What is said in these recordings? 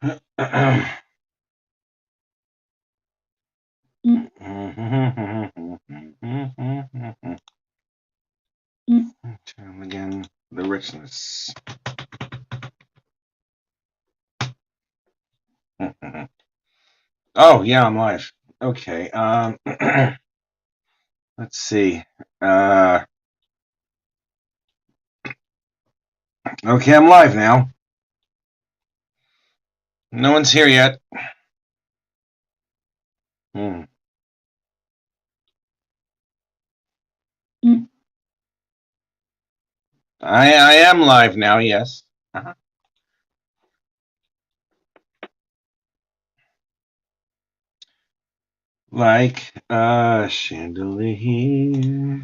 Turn again the richness. Oh yeah, I'm live. Okay. Let's see. Okay, I'm live now. No one's here yet. Hmm. I am live now. Yes. Uh-huh. Like a chandelier.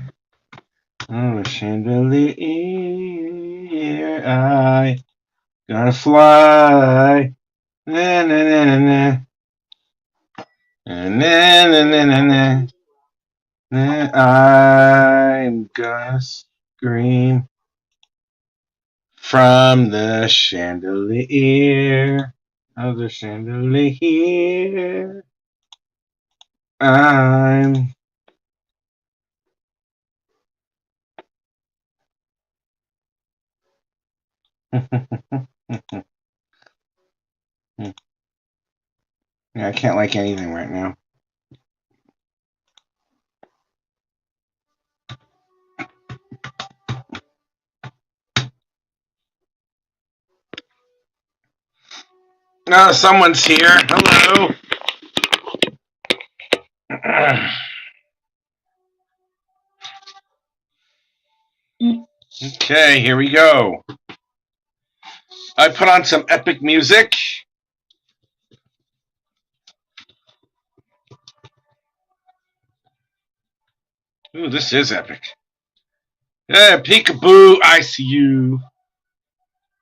Oh, a chandelier. I gotta fly. Na na na na na. Na na na na na na. I'm gonna scream from the chandelier of the chandelier. I'm yeah, I can't like anything right now. No, someone's here. Hello. Okay, here we go. I put on some epic music. Ooh, this is epic. Yeah, peekaboo, I see you.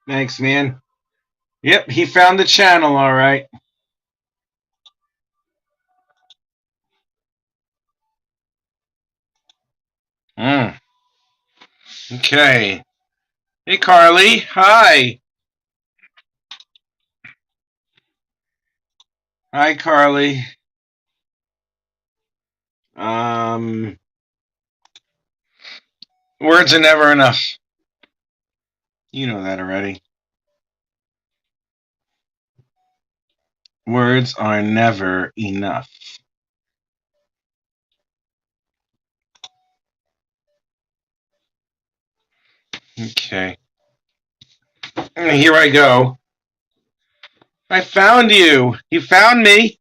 Thanks, man. Yep, he found the channel, all right. Okay. Hey, Carly. Hi. Hi, Carly. Words are never enough. You know that already. Words are never enough. Okay. Here I go. I found you. You found me.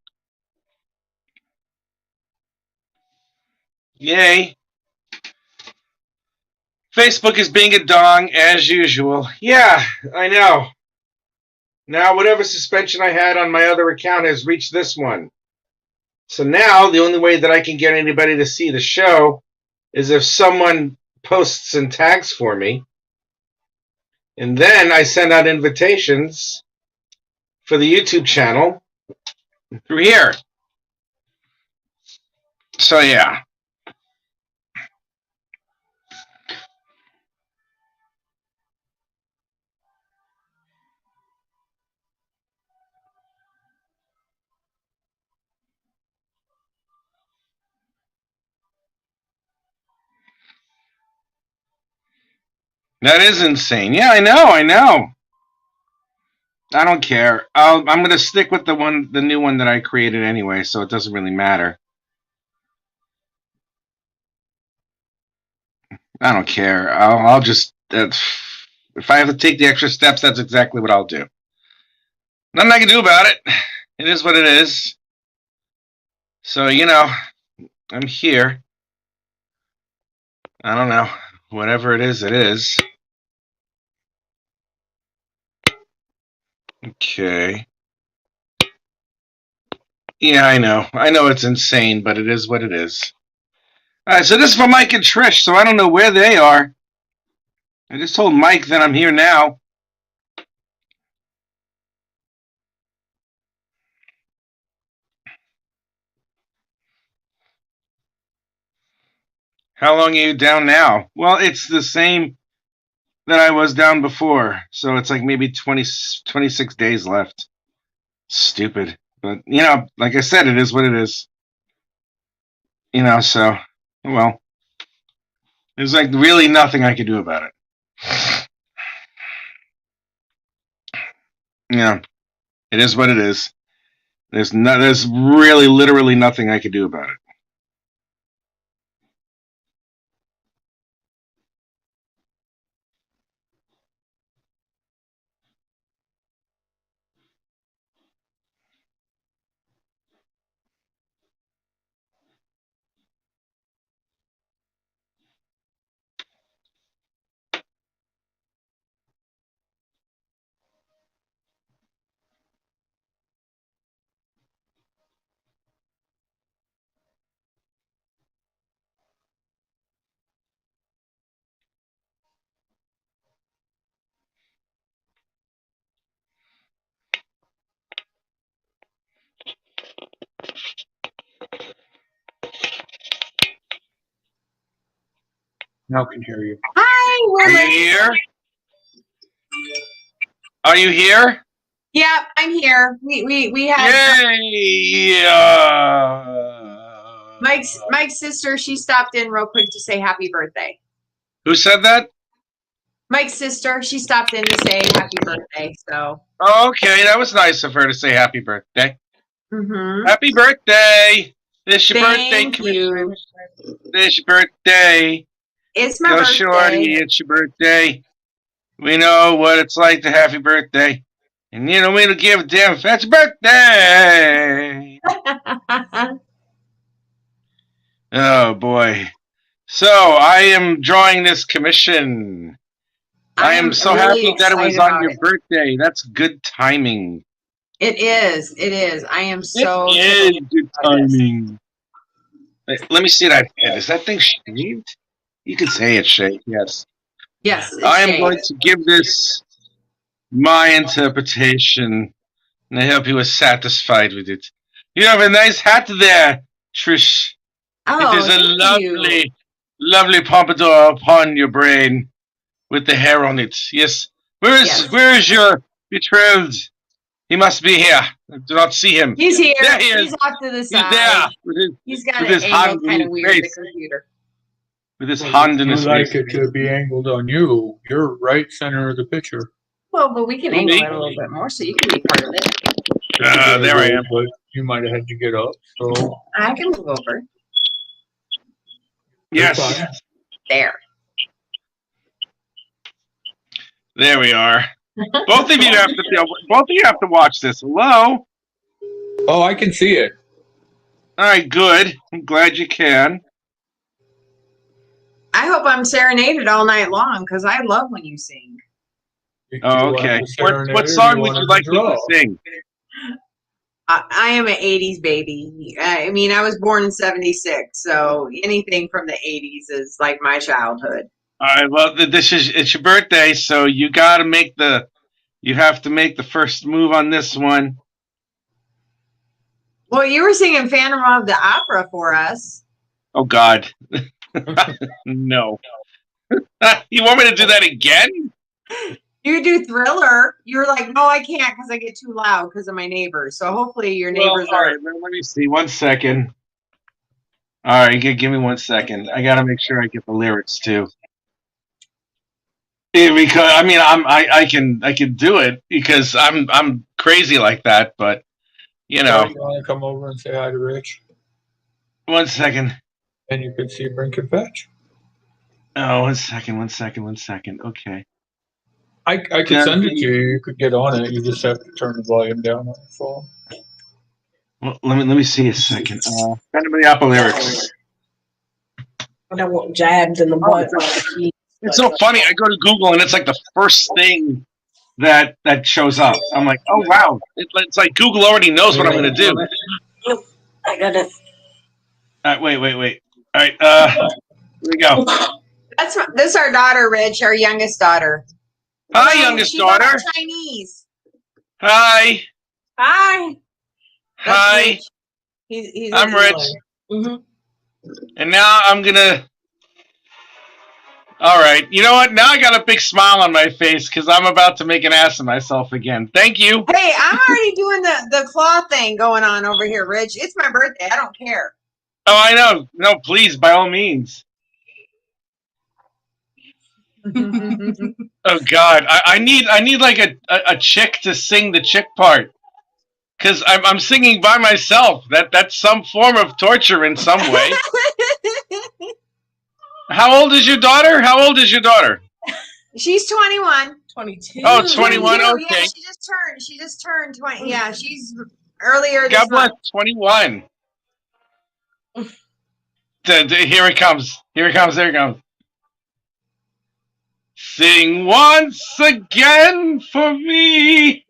Yay. Facebook is being a dong as usual. Yeah, I know. Now, whatever suspension I had on my other account has reached this one. So now, the only way that I can get anybody to see the show is if someone posts and tags for me. And then I send out invitations for the YouTube channel through here. So, yeah. That is insane. Yeah, I know. I don't care. I'm going to stick with the new one that I created anyway, so it doesn't really matter. I don't care. I'll just if I have to take the extra steps, that's exactly what I'll do. Nothing I can do about it. It is what it is. So I'm here. I don't know. Whatever it is, it is. Okay. Yeah, I know. I know it's insane, but it is what it is. All right, so this is for Mike and Trish, so I don't know where they are. I just told Mike that I'm here now. How long are you down now? Well, it's the same that I was down before, so it's like maybe 26 days left. Stupid. But, like I said, it is what it is. So, well, there's like really nothing I could do about it. It is what it is. There's really literally nothing I could do about it. Now I can hear you. Hi, Are you here? Are you here? Yeah, I'm here. We had Yay! Mike's sister. She stopped in real quick to say happy birthday. Who said that? Mike's sister. She stopped in to say happy birthday. So. Okay, that was nice of her to say happy birthday. Mm-hmm. Happy birthday! It's your Thank birthday, you. Commissioner. It's your birthday. It's my Go birthday. shorty, it's your birthday. We know what it's like to happy birthday. And we don't give a damn if it's your birthday. Oh boy. So I am drawing this commission. I am so really happy that it was excited on your about it. birthday. That's good timing. It is. It is. I am so. It is good timing. Let me see that head. Is that thing shaved? You could say it's shaved, yes. Yes. I am going to give this my interpretation, and I hope you are satisfied with it. You have a nice hat there, Trish. Oh, It is a thank you. lovely, lovely pompadour upon your brain with the hair on it. Yes. Where is your betrothed? He must be here. I do not see him. He's here. There he is. He's off to the side. He's there. He's got with an his angle hand in kind of his weird. The face. computer. With his hand in You his like face. it to be angled on you. You're right center of the picture. Well, but we can Who, angle me? it a little bit more so you can be part of it. There I am. But you might have had to get up. So I can move over. Yes. fine. There. There we are. Both of you have to watch this. Hello? Oh, I can see it. All right, good. I'm glad you can. I hope I'm serenaded all night long because I love when you sing. Do you Oh, want okay. to serenade What or song do would you want like me draw? to sing? I am an 80s baby. I mean, I was born in 76, so anything from the 80s is like my childhood. All right. Well, it's your birthday, so you have to make the first move on this one. Well, you were singing Phantom of the Opera for us. Oh God, no! You want me to do that again? You do Thriller. You were like, no, I can't because I get too loud because of my neighbors. So hopefully your neighbors all right. Let me see. 1 second. All right, give me 1 second. I gotta make sure I get the lyrics too. Yeah, because I mean, I can do it because I'm crazy like that. But You want to come over and say hi to Rich? 1 second. And you could see Brink and Fetch. Oh, 1 second. Okay. I could send it to you. You could get on it. You just have to turn the volume down on your phone. Well, let me see a second. Phantom of the Opera lyrics. Jabbed in the butt. It's so funny. I go to Google and it's like the first thing that shows up. I'm like, oh wow! It's like Google already knows what I'm going to do. I got it. Wait. All right. Here we go. This is our daughter, Rich, our youngest daughter. Hi, youngest daughter. Chinese. Hi. Hi. Hi. Rich. He's I'm Rich. Mm-hmm. And now I'm gonna All right. You know what? Now I got a big smile on my face because I'm about to make an ass of myself again. Thank you. Hey, I'm already doing the claw thing going on over here, Rich. It's my birthday. I don't care. Oh, I know. No, please, by all means. Oh God, I need like a chick to sing the chick part. Because I'm singing by myself. That's some form of torture in some way. How old is your daughter? How old is your daughter? She's 21. 22. Oh, 21. 22, Okay. yeah, she just turned 20. Yeah, she's earlier this God bless. month. 21. Here it comes. Here it comes. There it comes. Sing once again for me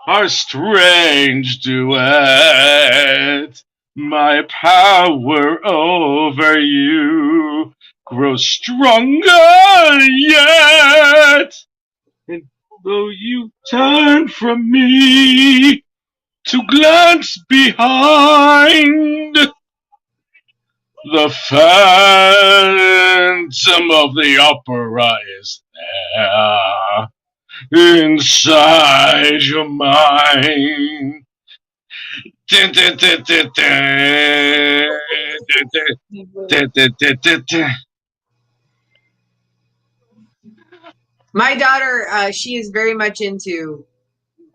our strange duet. My power over you grows stronger yet. And though you turn from me to glance behind, the phantom of the opera is there inside your mind. Dun, dun, dun, dun, dun, dun, dun, dun, dun, dun. My daughter, she is very much into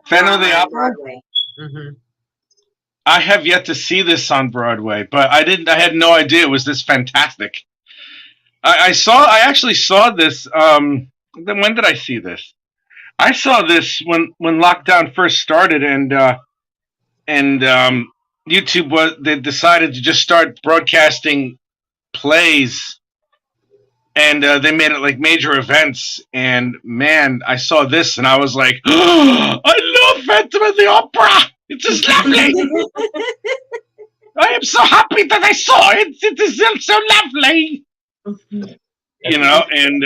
Phantom of the drama and Opera? Broadway. Mm-hmm. I have yet to see this on Broadway, but I had no idea it was this fantastic. I actually saw this. Then when did I see this? I saw this when lockdown first started, and YouTube they decided to just start broadcasting plays, and they made it like major events. And man, I saw this, and I was like, oh, I love Phantom of the Opera. It's just lovely. I am so happy that I saw it. It is so lovely. You know, and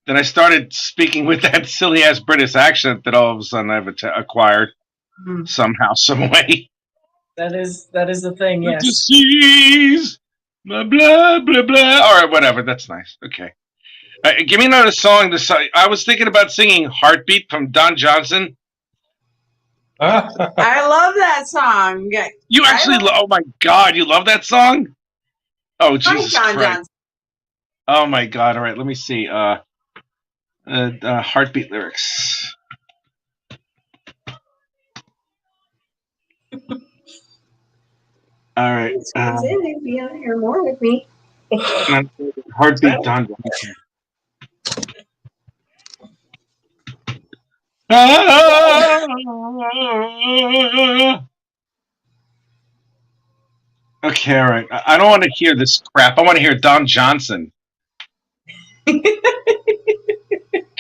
then I started speaking with that silly ass British accent that all of a sudden I've acquired somehow, some way. That is the thing, yes. Disease, blah blah blah blah. All right, whatever. That's nice. Okay, give me another song. I was thinking about singing "Heartbeat" from Don Johnson. I love that song. You actually, oh my God, you love that song? Oh Jesus John Christ! Johnson. Oh my God! All right, let me see. Heartbeat lyrics. All right. Be on here more with me. Heartbeat Don Johnson. Okay, all right. I don't want to hear this crap. I want to hear Don Johnson.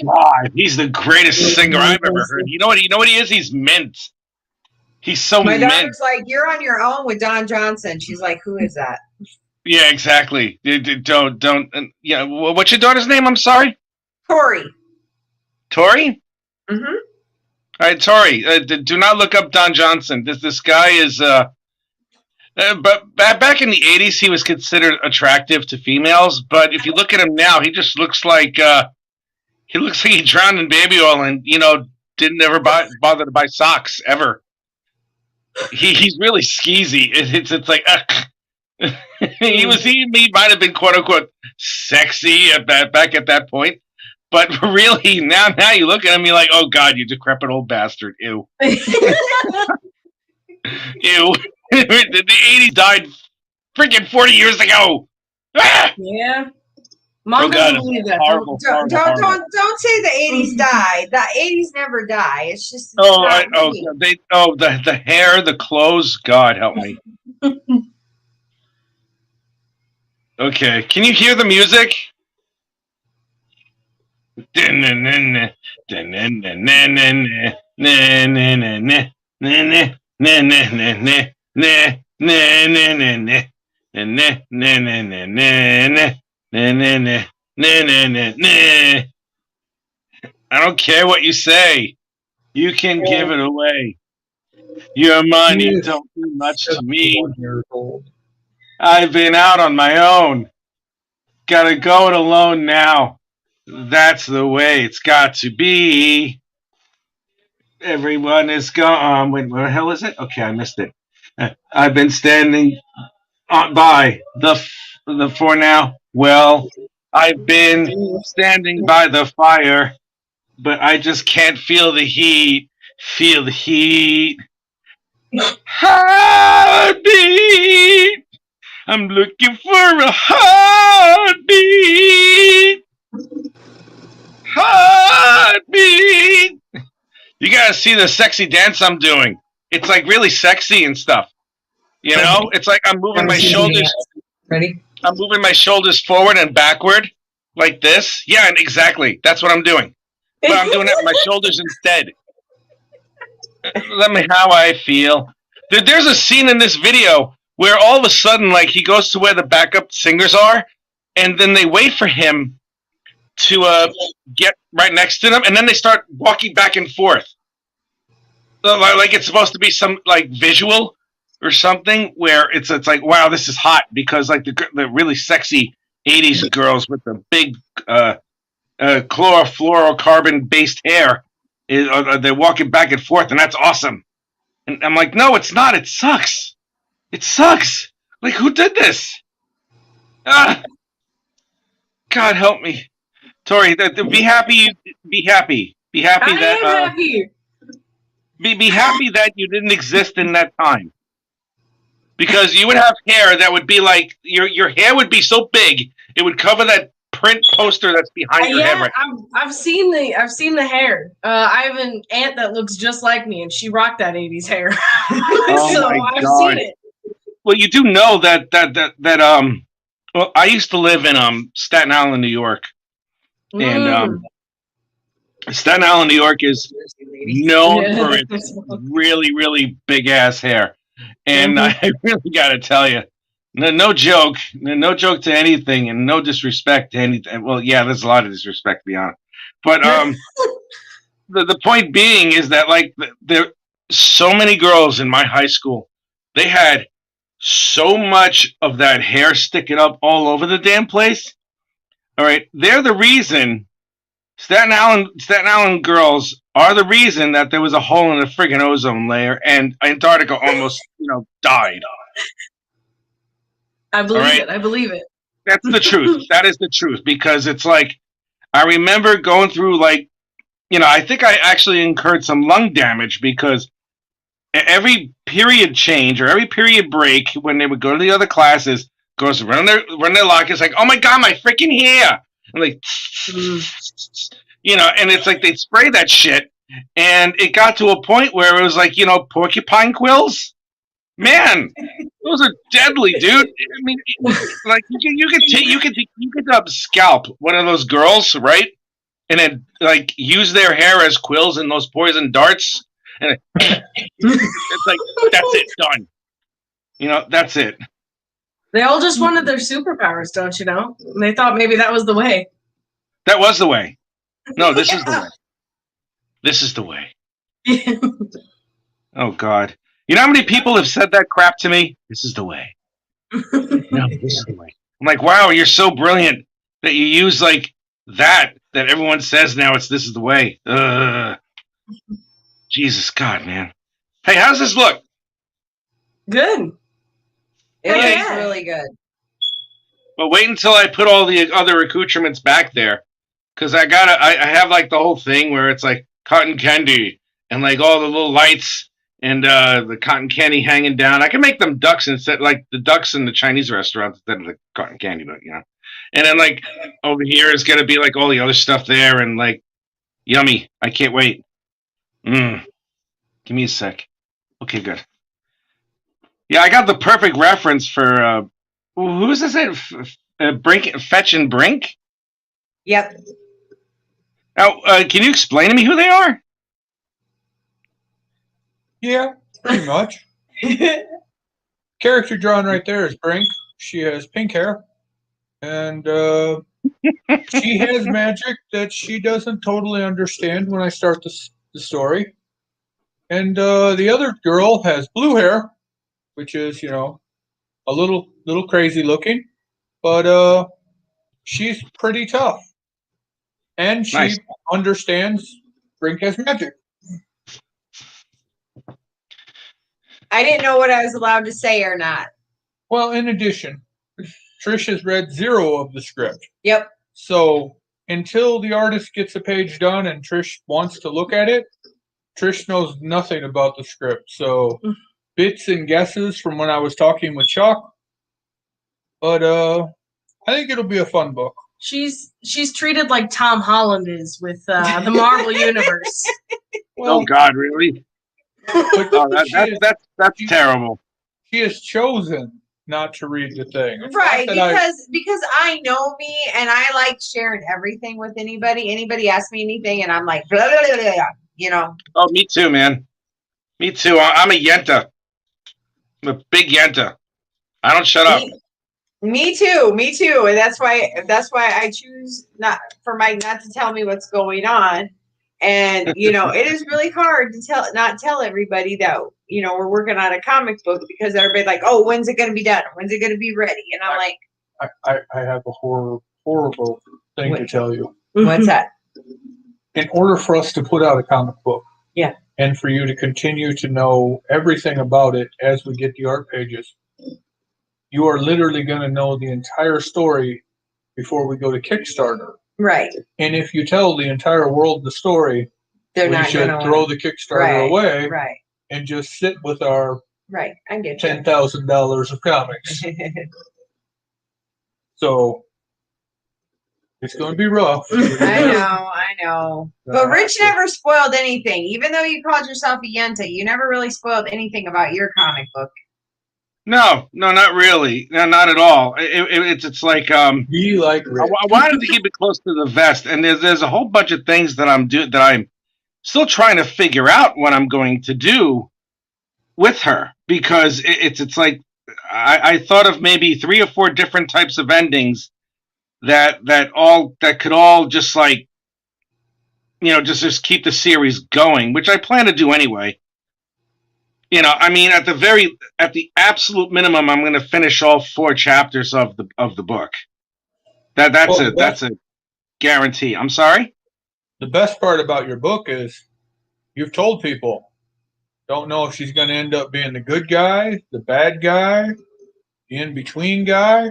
God, he's the greatest singer I've ever heard. You know what he is? He's mint. He's so My mint. daughter's like, you're on your own with Don Johnson. She's like, who is that? Yeah, exactly. Don't. Yeah, what's your daughter's name? I'm sorry. Tori. Tori? Mm-hmm. All right, Tori. Do not look up Don Johnson. This guy is. But back in the 80s, he was considered attractive to females. But if you look at him now, he just looks like he drowned in baby oil and didn't ever bother to buy socks ever. He's really skeezy. It's like he might have been quote unquote sexy back at that point. But really, now you look at him, you're like, oh God, you decrepit old bastard. Ew. Ew. The 80s died freaking 40 years ago. Ah! Yeah. Mom God, doesn't believe that. horrible, Don't say the 80s died. The 80s never die. It's just the hair, the clothes. God help me. Okay, can you hear the music? I don't care what you say. You can give it away. Your money don't do much to me. I've been out on my own. Gotta go it alone now. That's the way it's got to be. Everyone is gone. Wait, what the hell is it? Okay, I missed it. I've been standing by the for now. Well, I've been standing by the fire, but I just can't feel the heat. Feel the heat. Heartbeat. I'm looking for a heartbeat. Heartbeat. You gotta see the sexy dance I'm doing. It's like really sexy and stuff. You know, it's like I'm moving my shoulders. Ready? I'm moving my shoulders forward and backward like this. Yeah, and exactly. That's what I'm doing. But I'm doing it with my shoulders instead. Let me how I feel. There's a scene in this video where all of a sudden, like, he goes to where the backup singers are, and then they wait for him to get right next to them, and then they start walking back and forth. So, like it's supposed to be some like visual or something where it's like, wow, this is hot, because like the really sexy 80s girls with the big chlorofluorocarbon based hair they're walking back and forth, and that's awesome. And I'm like, no, it's not. It sucks. It sucks. Like, who did this? God help me. Tori, be happy. Be happy. Be happy I that. am happy. Be happy that you didn't exist in that time. Because you would have hair that would be like your hair would be so big it would cover that print poster that's behind your head. Right. I've seen the hair. I have an aunt that looks just like me, and she rocked that '80s hair. So my I've God. seen it. Well, you do know that well, I used to live in Staten Island, New York, and Staten Island, New York is known for its really, really big ass hair, and I really got to tell you, no joke to anything, and no disrespect to anything. Well, yeah, there's a lot of disrespect, to be honest, but the point being is that like there so many girls in my high school, they had so much of that hair sticking up all over the damn place. All right, they're the reason. Staten Island girls are the reason that there was a hole in the friggin' ozone layer, and Antarctica almost, died. I believe it. I believe it. That's the truth. That is the truth, because it's like I remember going through like, I think I actually incurred some lung damage because every period change or every period break when they would go to the other classes, girls would run their lockers like, oh my God, my freaking hair. And like, and it's like they'd spray that shit, and it got to a point where it was like, porcupine quills. Man, those are deadly, dude. I mean, like you could scalp one of those girls, right? And then like use their hair as quills in those poison darts, and it's like that's it, done. That's it. They all just wanted their superpowers, don't you know? And they thought maybe that was the way. That was the way. No, this is the way. This is the way. Oh God. You know how many people have said that crap to me? This is the way. No, this is the way. I'm like, wow, you're so brilliant that you use like that everyone says now. This is the way. Jesus God, man. Hey, how's this look? Good. It looks really good. But wait until I put all the other accoutrements back there, because I have like the whole thing where it's like cotton candy and like all the little lights and the cotton candy hanging down. I can make them ducks instead, like the ducks in the Chinese restaurants instead of the cotton candy, but And then like over here is gonna be like all the other stuff there, and like yummy. I can't wait. Give me a sec. Okay, good. Yeah, I got the perfect reference for who's this? Brink, Fetch and Brink. Yep. Now, can you explain to me who they are? Yeah, pretty much. Character drawn right there is Brink. She has pink hair, and she has magic that she doesn't totally understand when I start the story. And the other girl has blue hair, which is, a little crazy looking, but she's pretty tough. And she Nice. understands Brink has magic. I didn't know what I was allowed to say or not. Well, in addition, Trish has read 0 of the script. Yep. So until the artist gets a page done and Trish wants to look at it, Trish knows nothing about the script. So bits and guesses from when I was talking with Chuck. But I think it'll be a fun book. She's treated like Tom Holland is with the Marvel Universe. Well, Oh God, really? Oh, that's terrible. She has chosen not to read the thing. It's Right, not that because I know me and I like sharing everything with anybody. Anybody asks me anything and I'm like, blah, blah, blah, blah, you know. Oh, me too, man. Me too. I'm a yenta. I'm a big yenta. I don't shut up. Me too. And that's why I choose not for Mike not to tell me what's going on. And you know, it is really hard to not tell everybody that, you know, we're working on a comic book because everybody's like, oh, when's it gonna be done? When's it gonna be ready? And I'm like, I have a horrible thing to tell you. what's that? In order for us to put out a comic book, Yeah. and for you to continue to know everything about it as we get the art pages, you are literally going to know the entire story before we go to Kickstarter. Right. And if you tell the entire world the story, They're we not should gonna throw the Kickstarter away Right. and just sit with our Right. I get you. $10,000 of comics. So it's going to be rough. I know. But Rich never spoiled anything. Even though you called yourself a Yenta, you never really spoiled anything about your comic book. No, not really. No, not at all. It's like Be like Rich. I wanted to keep it close to the vest, and there's a whole bunch of things that I'm still trying to figure out what I'm going to do with her, because it's like I thought of maybe 3 or 4 different types of endings that could all just like, you know, just keep the series going, which I plan to do anyway. You know, I mean, at the absolute minimum, I'm going to finish all 4 chapters of the book. That's a guarantee. I'm sorry? The best part about your book is you've told people, don't know if she's going to end up being the good guy, the bad guy, the in-between guy.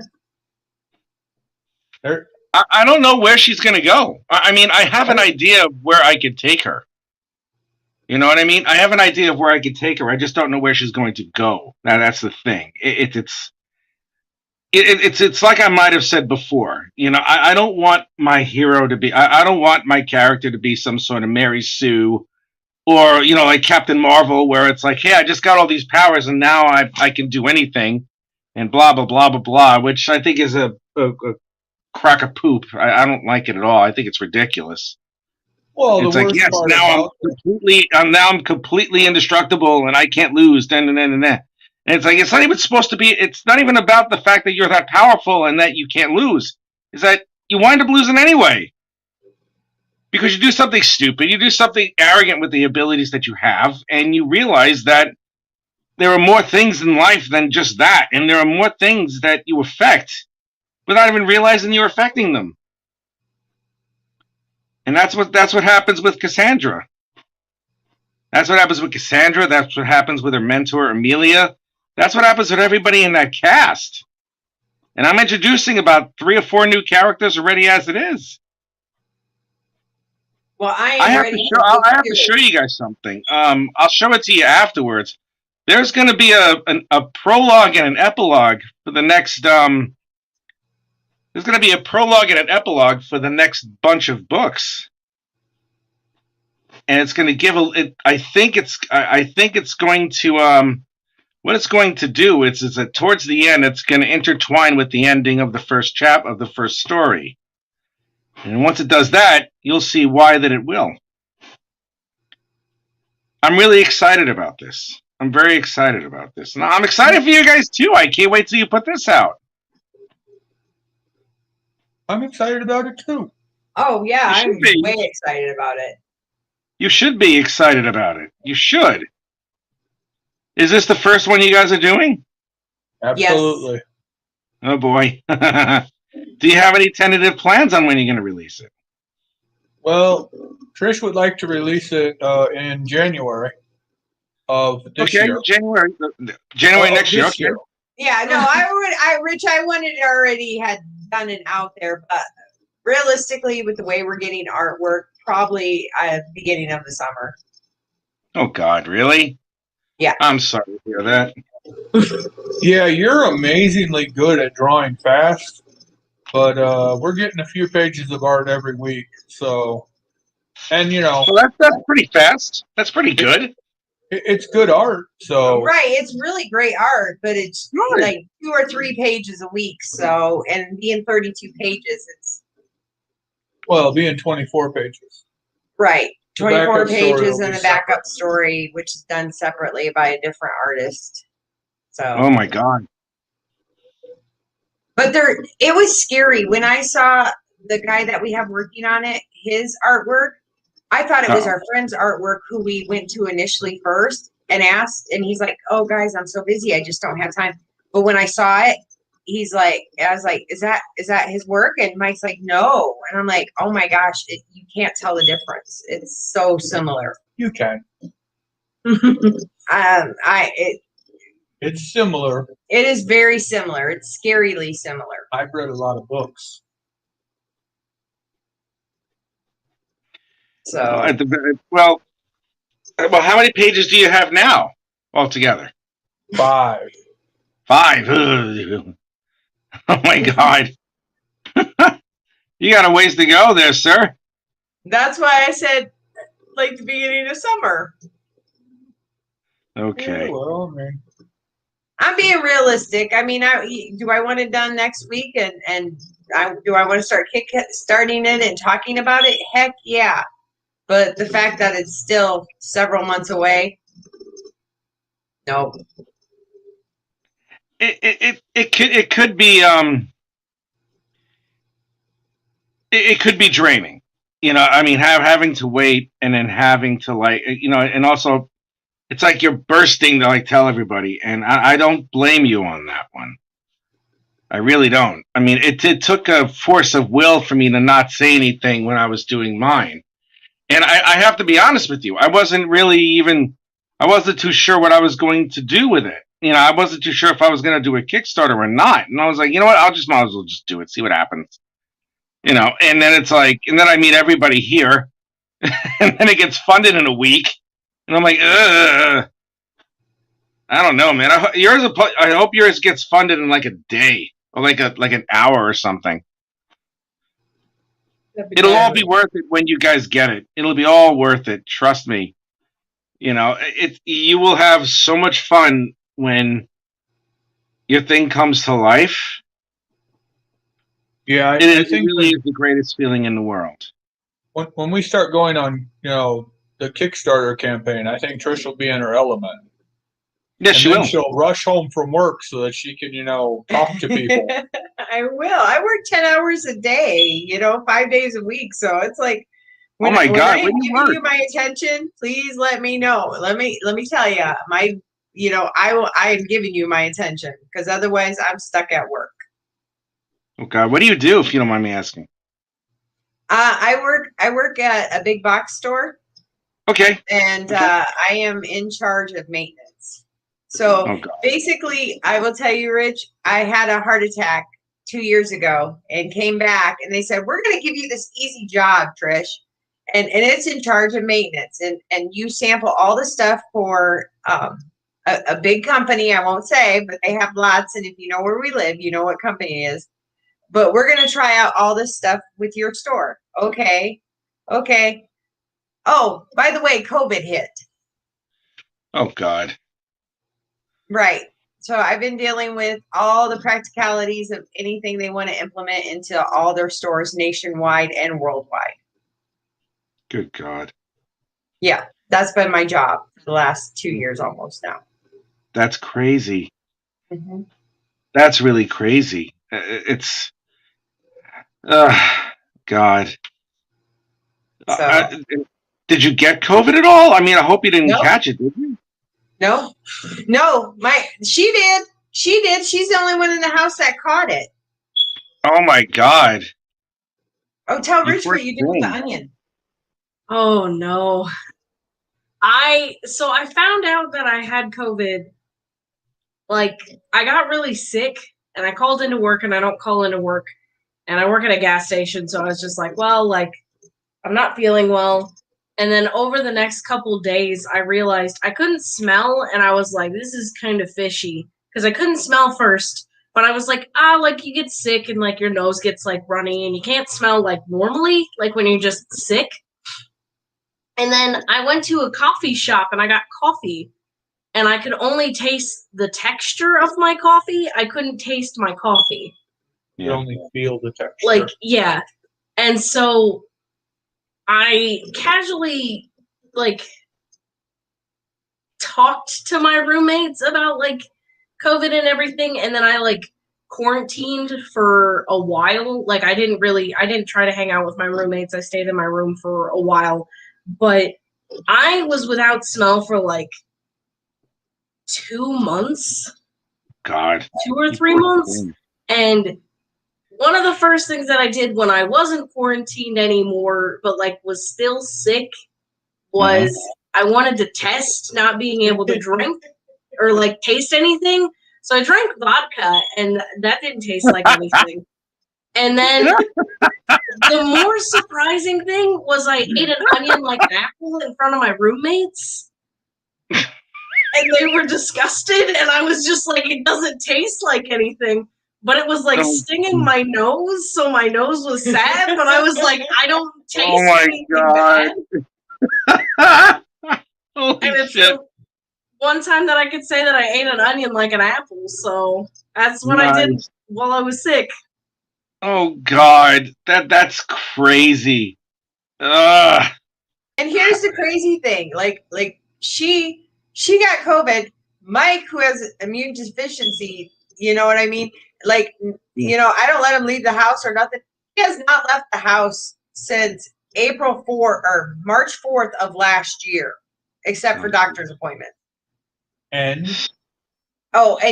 I don't know where she's going to go. I mean, I have an idea of where I could take her. You know what I mean? I have an idea of where I could take her. I just don't know where she's going to go. Now, that's the thing. It's like I might have said before. You know, I don't want my hero to be. I don't want my character to be some sort of Mary Sue, or, you know, like Captain Marvel, where it's like, hey, I just got all these powers and now I can do anything, and blah blah blah blah blah. Which I think is a crock of poop. I don't like it at all. I think it's ridiculous. Well, it's like, yes, now I'm completely indestructible and I can't lose. And it's like, it's not even supposed to be. It's not even about the fact that you're that powerful and that you can't lose. Is that you wind up losing anyway, because you do something stupid, you do something arrogant with the abilities that you have, and you realize that there are more things in life than just that, and there are more things that you affect without even realizing you're affecting them. And that's what happens with Cassandra. That's what happens with Cassandra. That's what happens with her mentor, Amelia. That's what happens with everybody in that cast. And I'm introducing about 3 or 4 new characters already as it is. Well, I have to show you guys something. I'll show it to you afterwards. There's going to be a prologue and an epilogue for the next. There's going to be a prologue and an epilogue for the next bunch of books, and it's going to give I think it's going to what it's going to do is that towards the end it's going to intertwine with the ending of the first of the first story, and once it does that, you'll see why that it will. I'm really excited about this. I'm very excited about this, and I'm excited for you guys too. I can't wait till you put this out. I'm excited about it too. Oh yeah, I'm way excited about it. You should be excited about it. You should. Is this the first one you guys are doing? Absolutely. Yes. Oh boy. Do you have any tentative plans on when you're going to release it? Well, Trish would like to release it in January of this Okay, year. January Of next year. this Okay. year. Yeah, no, Rich, I wanted it already had done it out there, but realistically, with the way we're getting artwork, probably beginning of the summer. Oh God, really? Yeah. I'm sorry to hear that. Yeah, you're amazingly good at drawing fast, but we're getting a few pages of art every week. So, and Well, that's pretty fast. That's pretty good. it's good art. So, Right, it's really great art, but it's Good. like 2 or 3 pages a week. So, and being 32 pages, it's well, being 24 pages. right. The 24 backup story pages will and be a backup separate. story, which is done separately by a different artist. So, Oh my God. but it was scary when I saw the guy that we have working on it, his artwork. I thought it was our friend's artwork who we went to initially first and asked, and he's like, "Oh, guys, I'm so busy, I just don't have time." But when I saw it, he's like, I was like, "Is that his work?" And Mike's like, "No," and I'm like, "Oh my gosh, you can't tell the difference. It's so similar." You can. It's similar. It is very similar. It's scarily similar. I've read a lot of books. So, Well, how many pages do you have now altogether? 5. 5. Ugh. Oh my God. You got a ways to go there, sir. that's why I said like the beginning of summer. Okay. Yeah, well, I mean, I'm being realistic. I mean, do I want it done next week? Do I want to start starting it and talking about it? Heck yeah. But the fact that it's still several months away, nope. It could be it could be draining. I mean, having to wait and then having to and also it's like you're bursting to tell everybody, and I don't blame you on that one. I really don't. I mean, it took a force of will for me to not say anything when I was doing mine. And I have to be honest with you. I wasn't too sure what I was going to do with it. I wasn't too sure if I was going to do a Kickstarter or not. And I was like, you know what? Might as well just do it, see what happens. And then it's like, and then I meet everybody here, and then it gets funded in a week. And I'm like, ugh. I don't know, man. I hope yours gets funded in like a day or like an hour or something. It'll all be worth it when you guys get it. It'll be all worth it. Trust me. You will have so much fun when your thing comes to life. yeah, I It think really is the greatest feeling in the world. when we start going on, the Kickstarter campaign, I think Trish will be in her element. Yes, she will. She'll rush home from work so that she can, talk to people. I will. I work 10 hours a day, 5 days a week. So it's like, when God, I'm when you giving work? you my attention, please let me know. Let me tell you, I am giving you my attention because otherwise I'm stuck at work. Okay. What do you do, if you don't mind me asking? I work at a big box store. Okay. And I am in charge of maintenance. So basically, I will tell you, Rich, I had a heart attack 2 years ago and came back, and they said, we're going to give you this easy job, Trish. And it's in charge of maintenance. And you sample all the stuff for a big company, I won't say, but they have lots. And if you know where we live, you know what company it is. But we're going to try out all this stuff with your store. Okay. Oh, by the way, COVID hit. Oh, God. Right. So I've been dealing with all the practicalities of anything they want to implement into all their stores nationwide and worldwide. Good God. Yeah, that's been my job for the last 2 years almost now. That's crazy. Mm-hmm. That's really crazy. It's, God. So, did you get COVID at all? I mean, I hope you didn't catch it, did you? No, she did. She's the only one in the house that caught it. Oh my God. Oh, tell You Rich poor what you did with the thing. onion. Oh no. I found out that I had COVID. Like, I got really sick and I called into work, and I don't call into work, and I work at a gas station, so I was just like, well, like, I'm not feeling well. And then over the next couple days, I realized I couldn't smell, and I was like, this is kind of fishy because I couldn't smell first. But I was like, like you get sick and like your nose gets like runny and you can't smell like normally, like when you're just sick. And then I went to a coffee shop and I got coffee, and I could only taste the texture of my coffee. I couldn't taste my coffee. You only feel the texture. Like, yeah. And so I casually like talked to my roommates about like COVID and everything, and then I like quarantined for a while. Like I didn't try to hang out with my roommates. I stayed in my room for a while, but I was without smell for like 2 months, God. 2 or 3 months. And one of the first things that I did when I wasn't quarantined anymore, but like was still sick, was I wanted to test not being able to drink or like taste anything. So I drank vodka, and that didn't taste like anything. And then the more surprising thing was I ate an onion like an apple in front of my roommates. And they were disgusted, and I was just like, it doesn't taste like anything. But it was like stinging my nose, so my nose was sad, but I was like, I don't taste anything bad. Holy And it's shit. the one time that I could say that I ate an onion like an apple, so that's what I did while I was sick. Oh God. That's crazy. Ugh. And here's the crazy thing: like she got COVID. Mike, who has immune deficiency, you know what I mean? Like, you know, I don't let him leave the house or nothing. He has not left the house since April 4th or March 4th of last year, except for doctor's appointments. And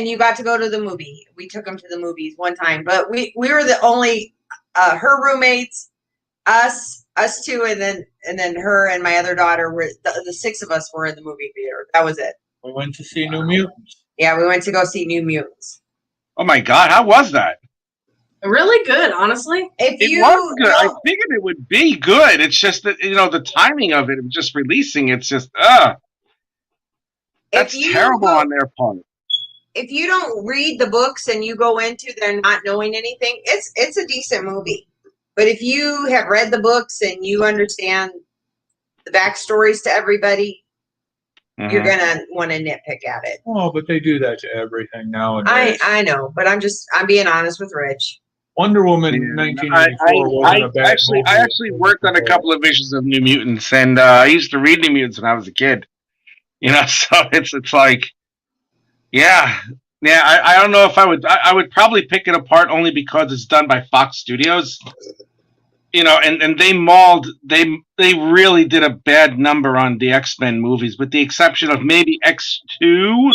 you got to go to the movie. We took him to the movies one time, but we were the only her roommates, us two, and then her and my other daughter were the six of us were in the movie theater. That was it. we went to see New Mutants. Yeah, we went to go see New Mutants. Oh my God. How was that? Really good, honestly. If It you was good. I don't- figured it would be good. It's just that, you know, the timing of it, just releasing, it's just, that's terrible on their part. if you don't read the books and you go into there not knowing anything, it's a decent movie. But if you have read the books and you understand the backstories to everybody, you're gonna want to nitpick at it. Oh, but they do that to everything nowadays. I know, but I'm being honest with Rich. Wonder Woman 1984 wasn't a bad movie. I actually worked on a couple of issues of New Mutants, and I used to read New Mutants when I was a kid. You know, so it's like, yeah. I don't know if I would probably pick it apart only because it's done by Fox Studios. You know, and they really did a bad number on the X-Men movies, with the exception of maybe X2,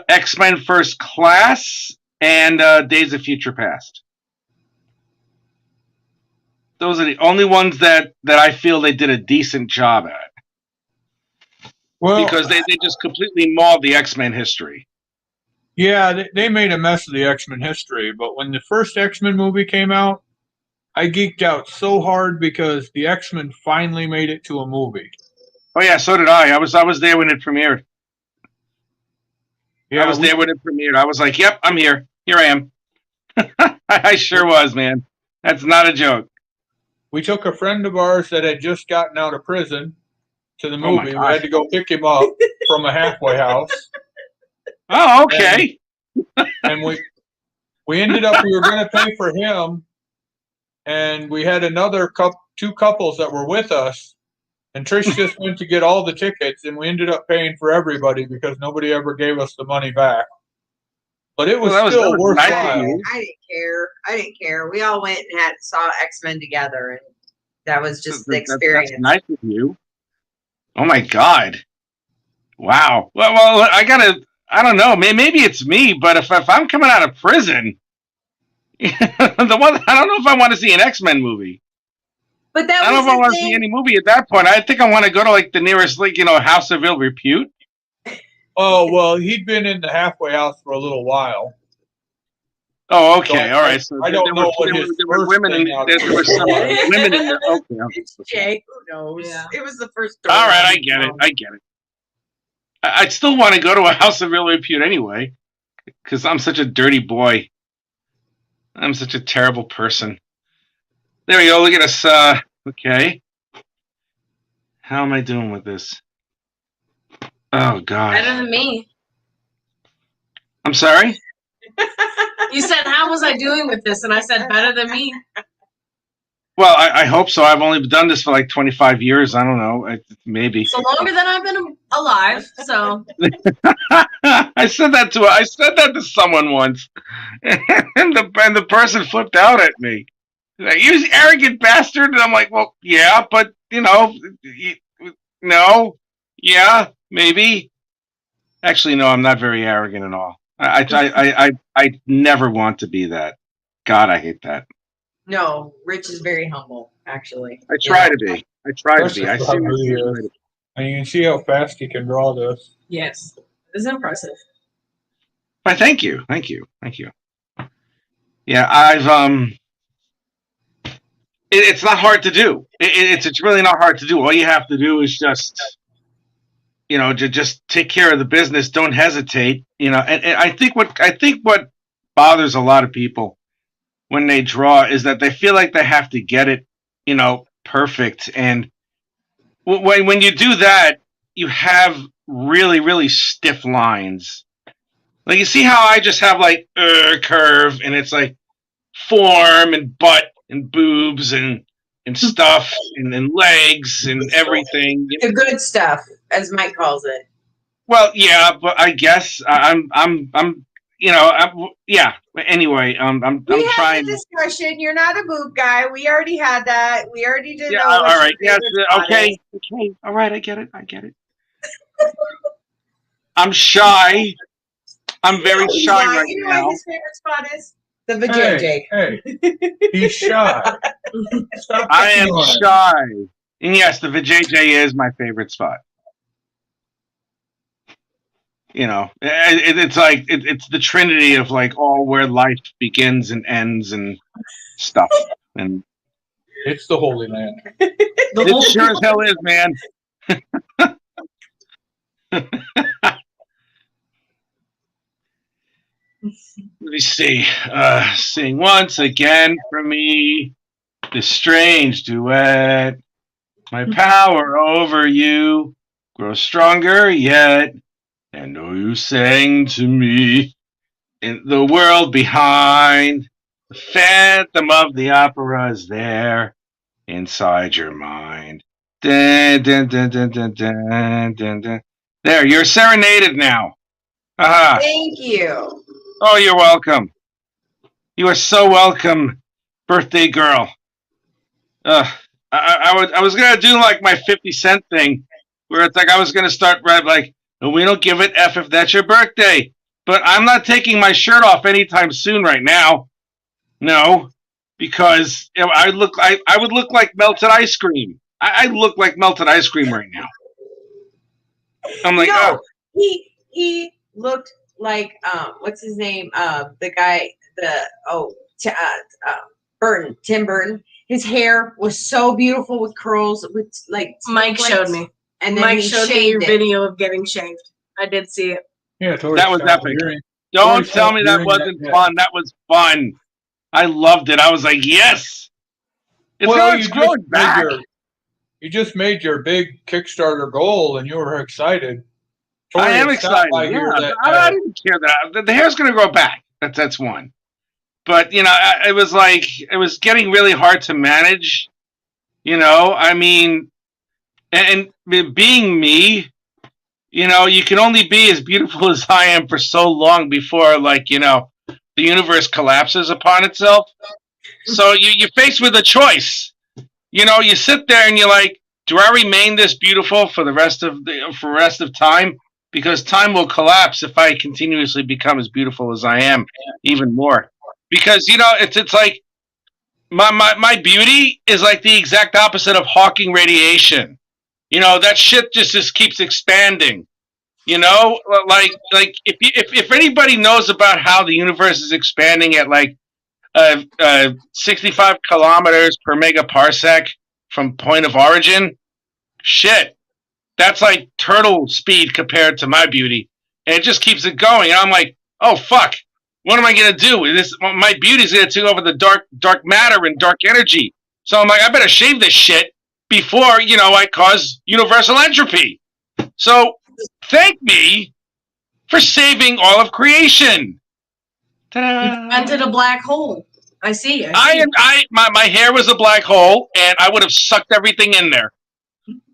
X-Men First Class, and Days of Future Past. Those are the only ones that I feel they did a decent job at. Well, Because they just completely mauled the X-Men history. yeah, they made a mess of the X-Men history, but when the first X-Men movie came out, I geeked out so hard because the X-Men finally made it to a movie. Oh yeah, so did I. I was there when it premiered. Yeah, I was there when it premiered. I was like, "Yep, I'm here. Here I am." I sure was, man. That's not a joke. We took a friend of ours that had just gotten out of prison to the Oh my movie. God. We had to go pick him up from a halfway house, Oh, okay. and we ended up we were going to pay for him, and we had another two couples that were with us, and Trish just went to get all the tickets, and we ended up paying for everybody because nobody ever gave us the money back. But it was Well, that still was worthwhile. nice of you. I didn't care. We all went and saw X-Men together, and that was just the experience. That's nice of you. Oh my God! Wow. Well, I don't know. Maybe it's me, but if I'm coming out of prison, The one I don't know if I want to see an X-Men movie. But that I don't was know if I the want to see thing. any movie at that point. I think I want to go to like the nearest, like House of Ill Repute. Oh well, he'd been in the halfway house for a little while. Oh, okay, So all right. So I don't know what his there were first women in thing out there. of There were it some was. women in there. Okay. Jay, who knows? Yeah. It was the first. All right, I get it. I get it. I'd still want to go to a House of Ill Repute anyway, because I'm such a dirty boy. I'm such a terrible person. There we go. Look at us. Okay. How am I doing with this? Oh God. Better than me. I'm sorry. You said, "How was I doing with this?" And I said, "Better than me." Well, I hope so. I've only done this for like 25 years. I don't know. Maybe. So longer than I've been alive. So I said that to someone once, and the person flipped out at me. Like, you arrogant bastard. And I'm like, well, yeah, but no, yeah, maybe. Actually, no, I'm not very arrogant at all. I never want to be that. God, I hate that. No, Rich is very humble, actually. I try to be. I try to be. I That's see. probably is. And you can see how fast he can draw this. yes, it's impressive. But thank you. Yeah, I've it's not hard to do. It's really not hard to do. All you have to do is just just take care of the business. Don't hesitate. And I think what bothers a lot of people when they draw is that they feel like they have to get it, perfect. And when you do that, you have really, really stiff lines. Like, you see how I just have like curve, and it's like form and butt and boobs and stuff and legs and everything. The good stuff, as Mike calls it. Well, yeah, but I guess yeah. Anyway, I'm We had trying. the discussion. You're not a boob guy. We already had that. We already did. Yeah, know all what right. your Yes, favorite spot okay, is. okay. All right, I get it. I'm shy. I'm very shy Yeah, right you know now. what his favorite spot is? The vajayjay. Hey, he's shy. Stop I am picking on him. shy. And yes, the vajayjay is my favorite spot. It's like it's the trinity of like all where life begins and ends and stuff. And It's the Holy Land. it sure as hell is, man. Let me see. Sing once again for me this strange duet. My power over you grows stronger yet. And know you sang to me in the world behind. The phantom of the opera is there inside your mind. Dun, dun, dun, dun, dun, dun, dun, dun. There, you're serenaded now. Aha. Thank you. Oh, you're welcome. You are so welcome, birthday girl. I was gonna do like my 50 Cent thing, where it's like I was gonna start like, we don't give it F if that's your birthday. But I'm not taking my shirt off anytime soon right now. No, because I would look like melted ice cream. I look like melted ice cream right now. I'm like, No, he looked like what's his name? The guy, Burton, Tim Burton. His hair was so beautiful with curls, with like Mike showed me. and then Mike he showed me shaved your it. video of getting shaved. I did see it. Yeah, Tori That was stopped epic. hearing- Don't Tori tell me stopped that hearing wasn't that. fun. That was fun. I loved it. I was like, yes. It's growing back. You just made your big Kickstarter goal, and you were excited. I Tori, am it's not excited. like you're Yeah, that I bad. didn't care that the hair's going to grow back. That's one. But it was like it was getting really hard to manage. I mean, and being me, you can only be as beautiful as I am for so long before, like, the universe collapses upon itself. So you're faced with a choice. You sit there and you're like, do I remain this beautiful for the rest of time? Because time will collapse if I continuously become as beautiful as I am, even more. because it's like my beauty is like the exact opposite of Hawking radiation. That shit just keeps expanding. Like if anybody knows about how the universe is expanding at like 65 kilometers per megaparsec from point of origin, shit, that's like turtle speed compared to my beauty, and it just keeps it going. And I'm like, oh fuck, what am I gonna do? My beauty's gonna take over the dark matter and dark energy. So I'm like, I better shave this shit before I cause universal entropy. So thank me for saving all of creation. You entered a black hole. I see. My hair was a black hole, and I would have sucked everything in there.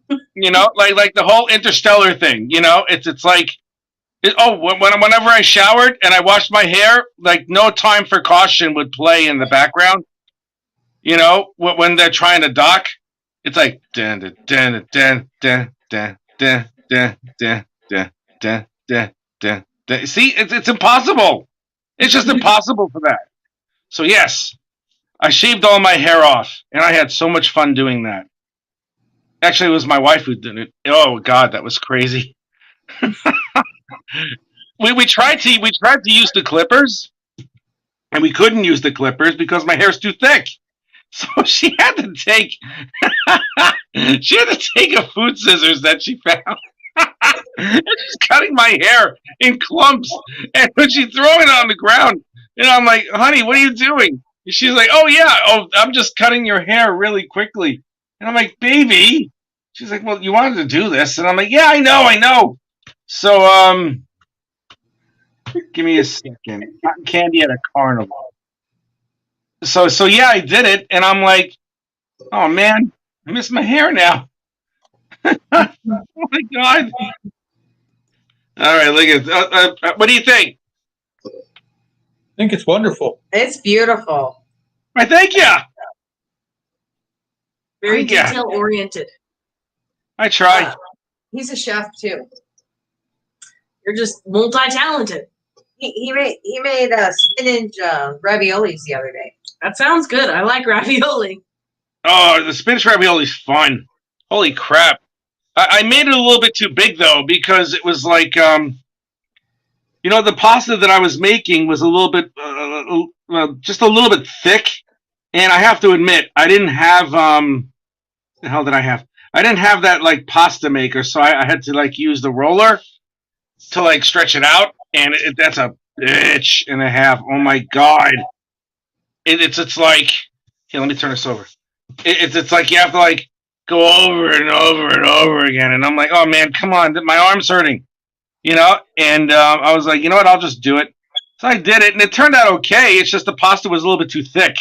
Like the whole interstellar thing. It's like, whenever I showered and I washed my hair, like No Time for Caution would play in the background. When they're trying to dock, it's like dun dun dun dun dun dun dun dun dun dun dun dun. See, it's impossible. It's just impossible for that. So yes, I shaved all my hair off, and I had so much fun doing that. Actually, it was my wife who did it. Oh God, that was crazy. we tried to use the clippers, and we couldn't use the clippers because my hair's too thick. So she had to take a food scissors that she found. And she's cutting my hair in clumps, and when she's throwing it on the ground, and I'm like, honey, what are you doing? And she's like, I'm just cutting your hair really quickly. And I'm like, baby. She's like, well, you wanted to do this. And I'm like, yeah, I know. So, give me a second. Cotton candy at a carnival. So yeah, I did it. And I'm like, oh, man, I miss my hair now. Oh, my God. All right, look at what do you think? I think it's wonderful. It's beautiful. I thank you. Very detail oriented. I try. He's a chef too. You're just multi-talented. He made spinach raviolis the other day. That sounds good. I like ravioli. Oh, the spinach ravioli is fun. Holy crap. I made it a little bit too big, though, because it was like, the pasta that I was making was a little bit, just a little bit thick. And I have to admit, I didn't have, the hell did I have? I didn't have that, like, pasta maker, so I had to, like, use the roller to, like, stretch it out. And that's a bitch and a half. Oh, my God. It's like, here, let me turn this over. It's like you have to, like, go over and over and over again, and I'm like, oh man, come on, my arm's hurting, and I was like, you know what, I'll just do it. So I did it, and it turned out okay. It's just the pasta was a little bit too thick,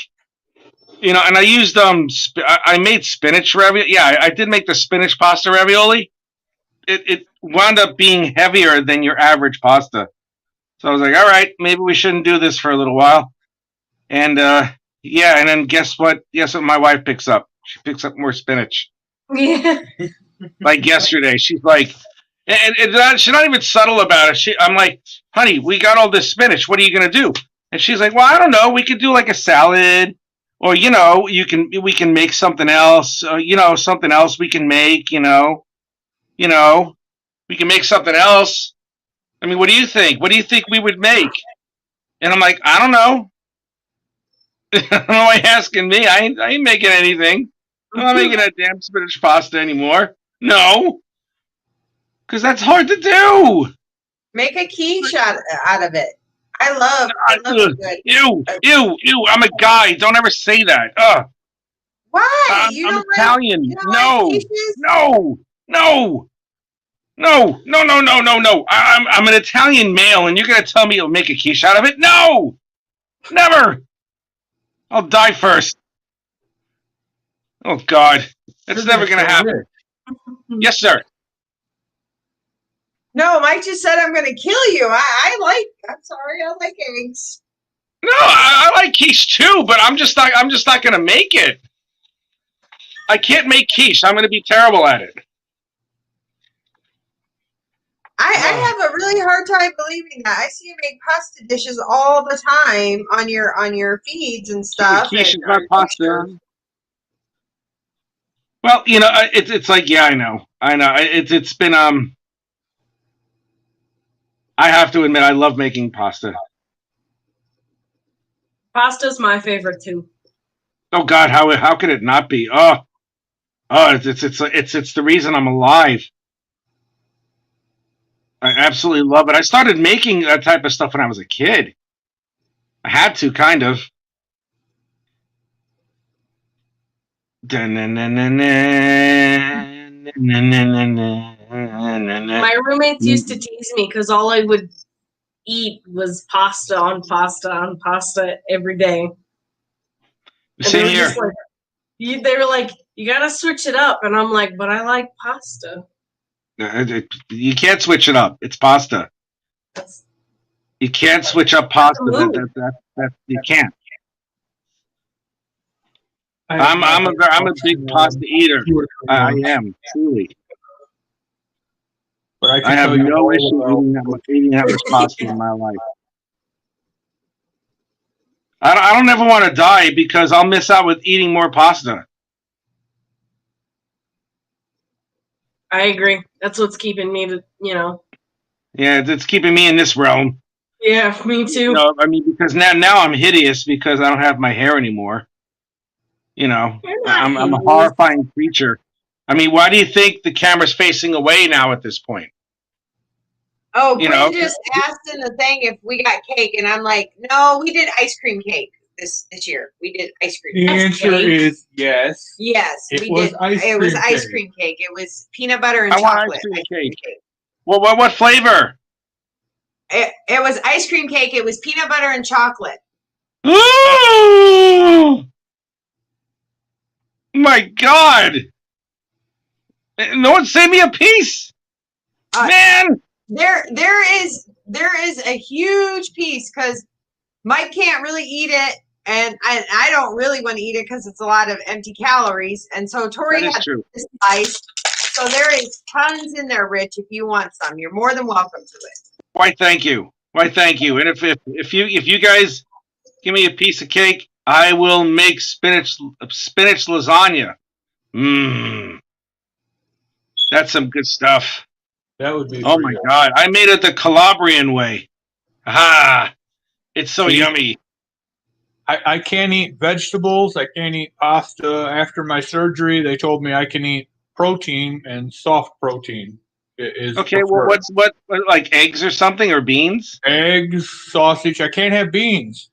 and I used I made spinach ravioli. Yeah, I did make the spinach pasta ravioli. It wound up being heavier than your average pasta, so I was like, all right, maybe we shouldn't do this for a little while. And yeah, and then guess what my wife picks up? She picks up more spinach. Yeah. Like yesterday, she's like, and she's not even subtle about it. I'm like, honey, we got all this spinach. What are you gonna do? And she's like, well, I don't know. We could do like a salad, or we can make something else. Something else we can make. We can make something else. I mean, what do you think? What do you think we would make? And I'm like, I don't know. I don't know why you're asking me. I ain't making anything. I'm not making that damn spinach pasta anymore. No. Because that's hard to do. Make a quiche out of it. I love it good. Ew. I'm a guy. Don't ever say that. Why? I'm Italian. No. I'm an Italian male, and you're going to tell me you'll make a quiche out of it? No. Never. I'll die first. Oh, God. That's never going to happen. Yes, sir. No, Mike just said I'm going to kill you. I'm sorry, I like eggs. No, I like quiche too, but I'm just not going to make it. I can't make quiche. I'm going to be terrible at it. I have a really hard time believing that. I see you make pasta dishes all the time on your feeds and stuff. Quiche is and not on pasta. pictures. Well, it's like, yeah, I know. It's been I have to admit, I love making pasta. Pasta's my favorite too. Oh God, how could it not be? It's the reason I'm alive. I absolutely love it. I started making that type of stuff when I was a kid. I had to, kind of. My roommates used to tease me because all I would eat was pasta on pasta on pasta every day. And Same they were here. just like, they were like, you gotta switch it up, and I'm like, but I like pasta. You can't switch it up. It's pasta. That's You can't switch up pasta. move. That you can't. I'm a big pasta eater. I am, truly. But I can have tell you no all issue about- eating that much pasta in my life. I don't ever want to die because I'll miss out with eating more pasta. I agree. That's what's keeping me to, Yeah, it's keeping me in this realm. Yeah, me too. I mean, because now I'm hideous because I don't have my hair anymore. You're not I'm a hideous. horrifying creature. I mean, why do you think the camera's facing away now at this point? Oh, You Quinn know? just asked in the thing if we got cake, and I'm like, no, we did ice cream cake this year. We did ice cream. The cake. answer is yes. Yes, It we was did. ice It was cream ice cake. cream cake. It was peanut butter and I want chocolate. ice cream cake. What flavor? It was ice cream cake. It was peanut butter and chocolate. Ooh! My God! No one save me a piece, man. There is a huge piece because Mike can't really eat it, and I don't really want to eat it because it's a lot of empty calories. And so Tori That is had true. this slice. So there is tons in there, Rich. If you want some, you're more than welcome to it. Why, thank you. Why, thank you. And if you guys give me a piece of cake, I will make spinach lasagna. Mmm. That's some good stuff. That would be. Oh for my you. God! I made it the Calabrian way. Ah, it's so See? yummy. I can't eat vegetables. I can't eat pasta. After my surgery, they told me I can eat protein and soft protein. Is Okay, well, preferred. what like eggs or something or beans? Eggs, sausage. I can't have beans.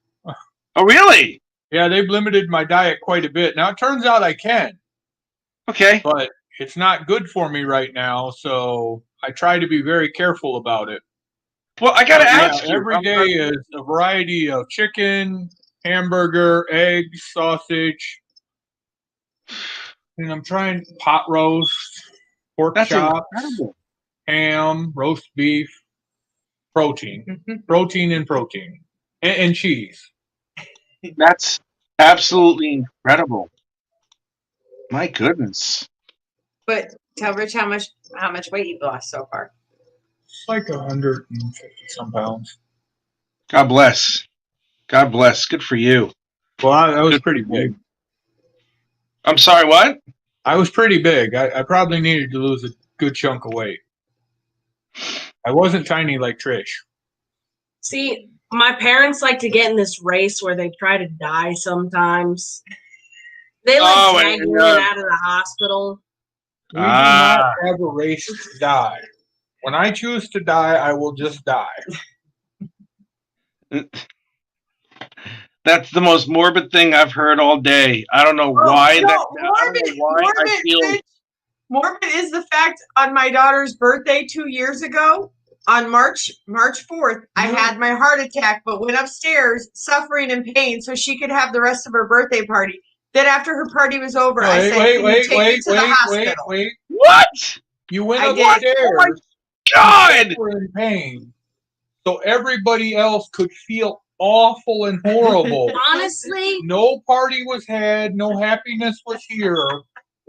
Oh, really? Yeah, they've limited my diet quite a bit. Now it turns out I can, Okay. but it's not good for me right now. So I try to be very careful about it. Well, I gotta But yeah, ask you. every day is a variety of chicken, hamburger, eggs, sausage. And I'm trying pot roast, pork That's chops, incredible. ham, roast beef, protein, protein, and cheese. That's absolutely incredible. My goodness. But tell Rich how much weight you've lost so far. It's like 150 some pounds. God bless. God bless. Good for you. Well, I was Good pretty for you. big. I'm sorry, what? I was pretty big. I probably needed to lose a good chunk of weight. I wasn't tiny like Trish. See, my parents like to get in this race where they try to die sometimes. They like dragging me out of the hospital. We do not have a race to die. When I choose to die, I will just die. That's the most morbid thing I've heard all day. I don't know why. Morbid is the fact on my daughter's birthday 2 years ago, on March 4th, I had my heart attack, but went upstairs suffering in pain so she could have the rest of her birthday party. Then after her party was over, I said, "Can you take me to the hospital?" What? You went I upstairs. did. Oh my God! You were in pain, so everybody else could feel awful and horrible. Honestly, No party was had. No happiness was here.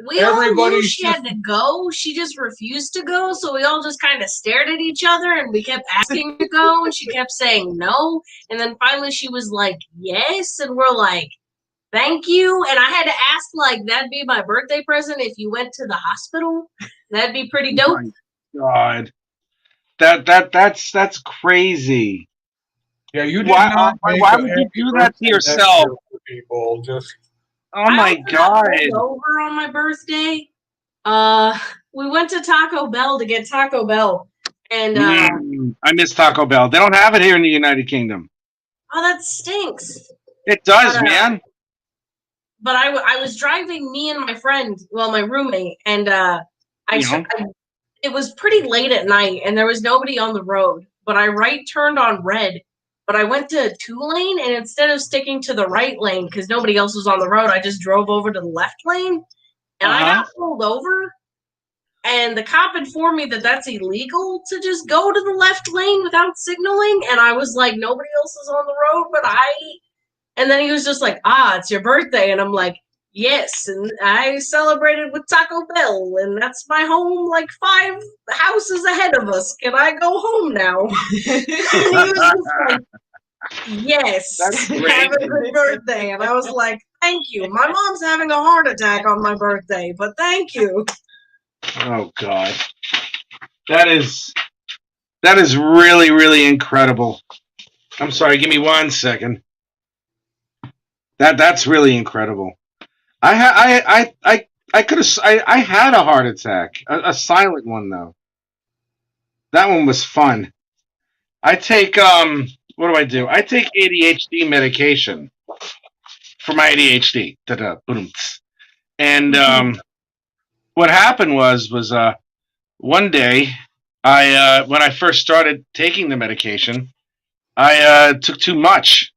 we all knew Everybody's she had to go. She just refused to go. So we all just kind of stared at each other and we kept asking her to go and she kept saying no. And then finally she was like, yes. And we're like, thank you. And I had to ask, like, that'd be my birthday present if you went to the hospital. That'd be pretty dope. My God. That's crazy. Yeah, you did Why- not why- make why a would you happy do that to birthday yourself? year for people. Just Oh my I also got God. pulled over on my birthday. We went to Taco Bell to get Taco Bell. And I miss Taco Bell. They don't have it here in the United Kingdom. oh, that stinks. It does, But, man. But I was driving, me and my friend, well, my roommate, and it was pretty late at night and there was nobody on the road, but I right turned on red, but I went to 2-lane, and instead of sticking to the right lane because nobody else was on the road, I just drove over to the left lane, and I got pulled over, and the cop informed me that that's illegal to just go to the left lane without signaling, and I was like, nobody else is on the road, but and then he was just like, it's your birthday, and I'm like, yes, and I celebrated with Taco Bell, and that's my home, like 5 houses ahead of us. Can I go home now? And he was just like, yes, That's have great. a good birthday. And I was like, thank you. My mom's having a heart attack on my birthday, but thank you. Oh God. That is really, really incredible. I'm sorry, give me 1 second. That's really incredible. I had a heart attack, a silent one though. That one was fun. I take what do? I take ADHD medication for my ADHD. And what happened was one day when I first started taking the medication, I took too much.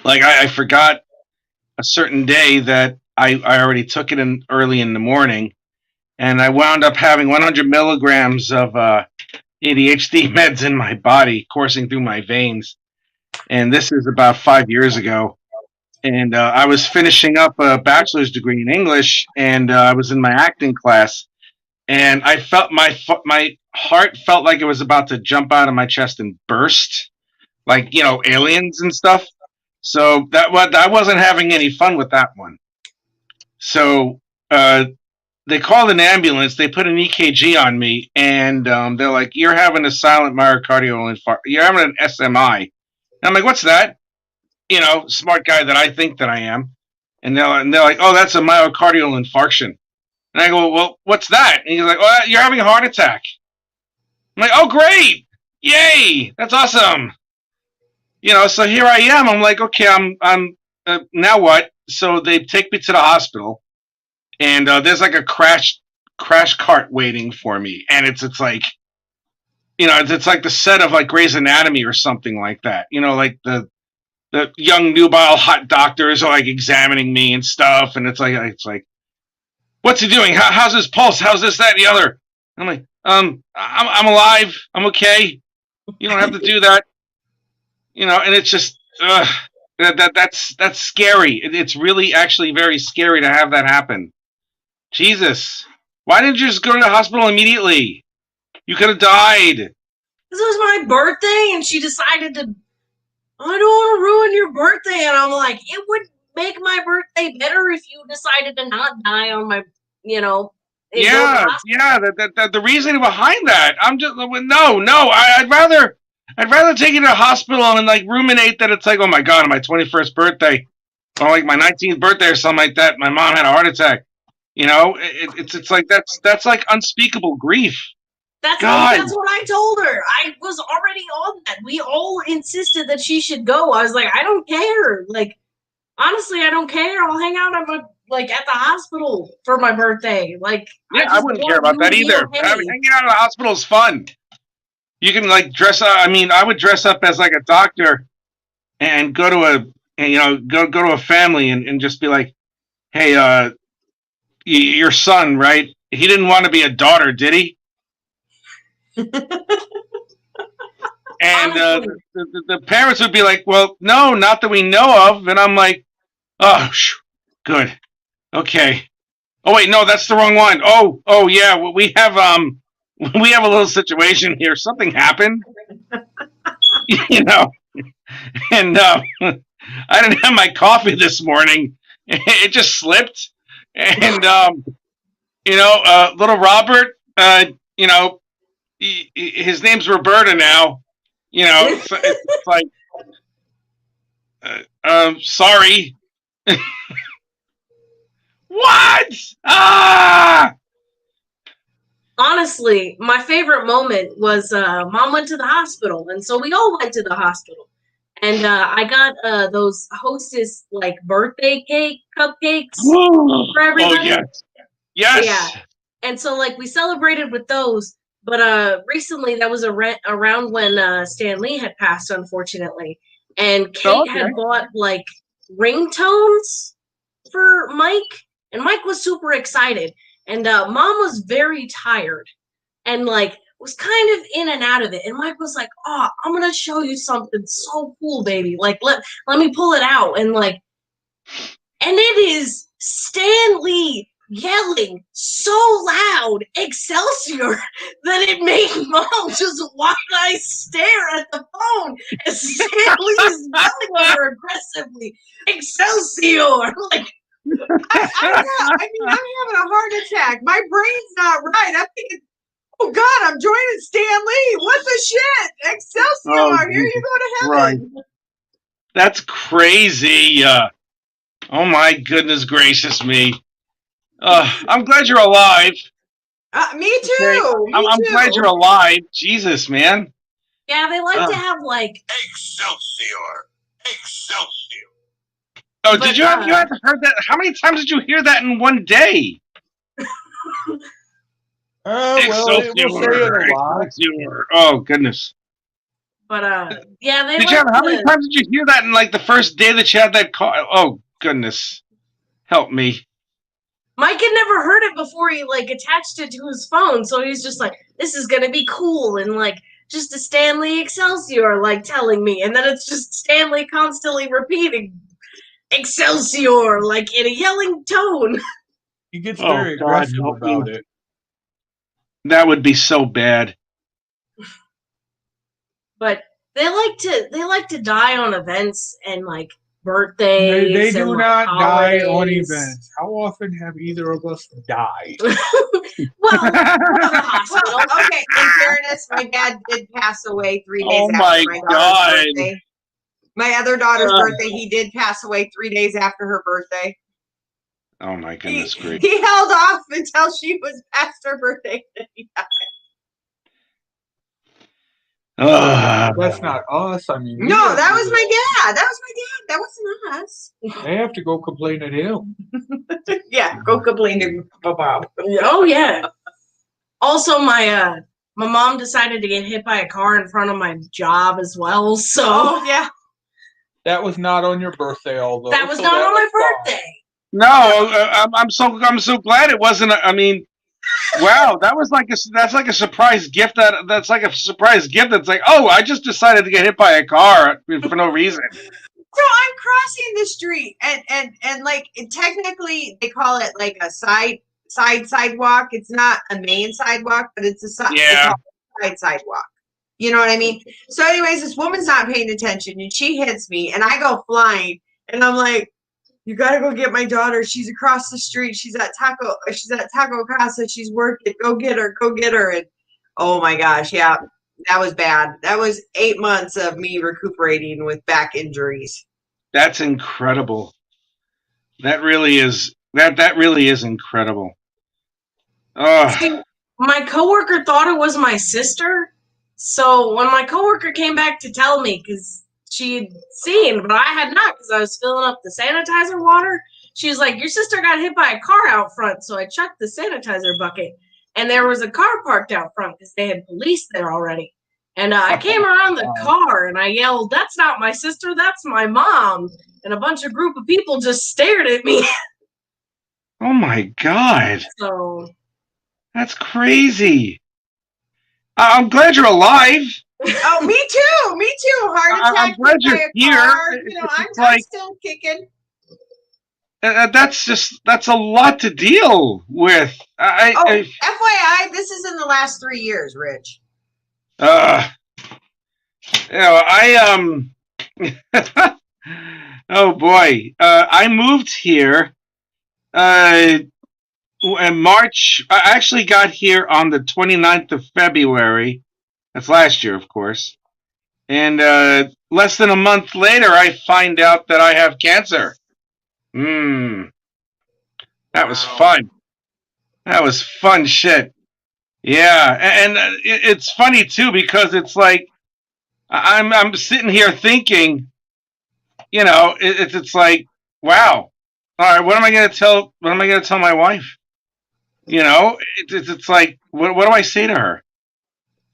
Like I forgot a certain day that I already took it in early in the morning, and I wound up having 100 milligrams of ADHD meds in my body coursing through my veins. And this is about 5 years ago. And I was finishing up a bachelor's degree in English, and I was in my acting class, and I felt my heart felt like it was about to jump out of my chest and burst, like aliens and stuff. So I wasn't having any fun with that one. So they called an ambulance. They put an EKG on me, and they're like, "You're having a silent myocardial infarct. You're having an SMI." And I'm like, "What's that?" Smart guy that I think that I am. And they're like, "Oh, that's a myocardial infarction." And I go, "Well, what's that?" And he's like, "Oh, you're having a heart attack." I'm like, "Oh, great. Yay. That's awesome." So here I am. I'm like, okay, I'm now what? So they take me to the hospital, and there's like a crash cart waiting for me, and it's like, it's like the set of like Grey's Anatomy or something like that. Like the young nubile hot doctors are like examining me and stuff, and it's like, what's he doing? How's his pulse? How's this, that, and the other? I'm like, I'm alive. I'm okay. You don't have to do that. And it's just that's scary. It's really actually very scary to have that happen. Jesus, why didn't you just go to the hospital immediately? You could have died. This was my birthday, and she decided to, I don't want to ruin your birthday. And I'm like, it would make my birthday better if you decided to not die on my, Yeah. The reasoning behind that, I'm just no. I'd rather take you to the hospital and like ruminate that it's like, oh my God, on my 21st birthday, or like my 19th birthday or something like that, my mom had a heart attack. It's like that's like unspeakable grief. That's what I told her. I was already on that. We all insisted that she should go. I was like, I don't care. Like, honestly, I don't care. I'll hang out at the hospital for my birthday. Like, yeah, I wouldn't care about that either. Okay. Hanging out at the hospital is fun. You can like dress up. I mean, I would dress up as like a doctor and go to a family and just be like, hey, your son, right? He didn't want to be a daughter, did he? And the parents would be like, well, no, not that we know of. And I'm like, oh, good. Okay. Oh wait, no, that's the wrong one. Oh yeah, we have we have a little situation here. Something happened, you know, and I didn't have my coffee this morning. It just slipped, and little Robert, his name's Roberta now. It's like, sorry. What? Ah! Honestly, my favorite moment was Mom went to the hospital, and so we all went to the hospital. And I got those Hostess like birthday cake cupcakes for everybody. Oh yes. Yeah. And so like we celebrated with those, but recently that was around when Stan Lee had passed, unfortunately, and Kate had bought like ringtones for Mike, and Mike was super excited, and Mom was very tired, and like was kind of in and out of it, and Mike was like, "Oh, I'm gonna show you something so cool, baby. Like let me pull it out," and like, and it is Stan Lee yelling so loud Excelsior that it made Mom just wide-eyed stare at the phone as Stan Lee is yelling at her aggressively, Excelsior! Like, I'm having a heart attack. My brain's not right. I'm thinking, oh God, I'm joining Stan Lee. What the shit? Excelsior! Oh, Here you go to heaven. Right. That's crazy. Oh my goodness gracious me. I'm glad you're alive. Me too. Okay. I'm too. glad you're alive. Jesus, man. Yeah, they like to have like Excelsior! Excelsior! Oh, did you have heard that? How many times did you hear that in one day? Well, we'll say it a lot. Excelsior. Oh goodness. But yeah, they Did you have, how many times did you hear that in like the first day that you had that call? Oh goodness. Help me. Mike had never heard it before he like attached it to his phone, so he's just like, this is gonna be cool, and like just a Stan Lee Excelsior like telling me, and then it's just Stan Lee constantly repeating Excelsior like in a yelling tone. He gets very aggressive about it. That would be so bad. But they like to die on events and like birthdays. They do and, not holidays. die on events. How often have either of us died? Well, the hospital. Well, okay, in fairness, my dad did pass away 3 days Oh after my my daughter's God. birthday. My other daughter's birthday, he did pass away 3 days after her birthday. Oh my goodness gracious. He held off until she was past her birthday. Then he died. That's not us. I mean, No, that was my dad. That was my dad. That wasn't us. They have to go complain to him. Yeah, go complain to Bob. Oh yeah. Also, my mom decided to get hit by a car in front of my job as well. So yeah, that was not on your birthday, although that was not on my birthday. No, I'm so glad it wasn't. I mean, wow, that's like a surprise gift. That's like a surprise gift. That's like, oh, I just decided to get hit by a car for no reason. So I'm crossing the street, and like technically they call it like a side sidewalk. It's not a main sidewalk, but it's a side sidewalk. You know what I mean? So, anyways, this woman's not paying attention, and she hits me, and I go flying, and I'm like, "You gotta go get my daughter. She's across the street. She's at Taco Casa. She's working. Go get her. Go get her." And oh my gosh, yeah, that was bad. That was 8 months of me recuperating with back injuries. That's incredible. That really is. That really is incredible. See, my coworker thought it was my sister. So when my coworker came back to tell me, because she had seen, but I had not, because I was filling up the sanitizer water. She was like, "Your sister got hit by a car out front." So I checked the sanitizer bucket, and there was a car parked out front because they had police there already. And I came around the car and I yelled, "That's not my sister, that's my mom." And a bunch of group of people just stared at me. Oh my God. So That's crazy. I'm glad you're alive. Oh, me too. Me too. Heart attack. I'm glad you're here. You know, I'm like, still kicking. that's a lot to deal with. FYI, this is in the last 3 years, Rich. Oh boy, I moved here in March. I actually got here on the 29th of February. That's last year, of course. And less than a month later, I find out that I have cancer. That was fun. That was fun shit. Yeah, and it's funny too because it's like I'm sitting here thinking, it's like, wow. All right, what am I gonna tell my wife? It's like, what do I say to her?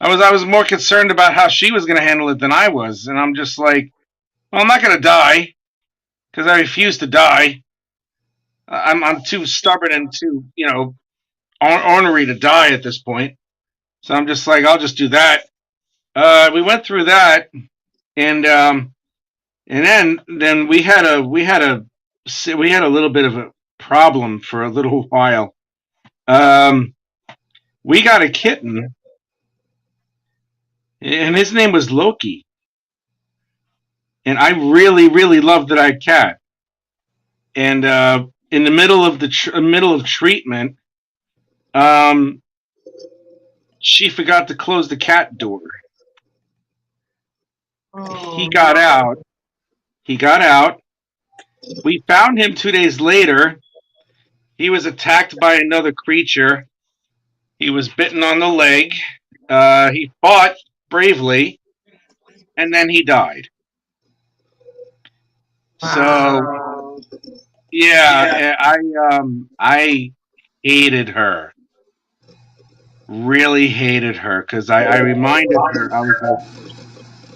I was more concerned about how she was gonna handle it than I was, and I'm just like, well, I'm not gonna die because I refuse to die. I'm too stubborn and too ornery to die at this point. So I'm just like, I'll just do that. We went through that, and then we had a little bit of a problem for a little while. We got a kitten, and his name was Loki. And I really, really loved that cat. And in the middle of treatment, she forgot to close the cat door. He got out. We found him 2 days later. He was attacked by another creature. He was bitten on the leg. He fought bravely, and then he died. So, yeah, I hated her. Really hated her because I reminded her.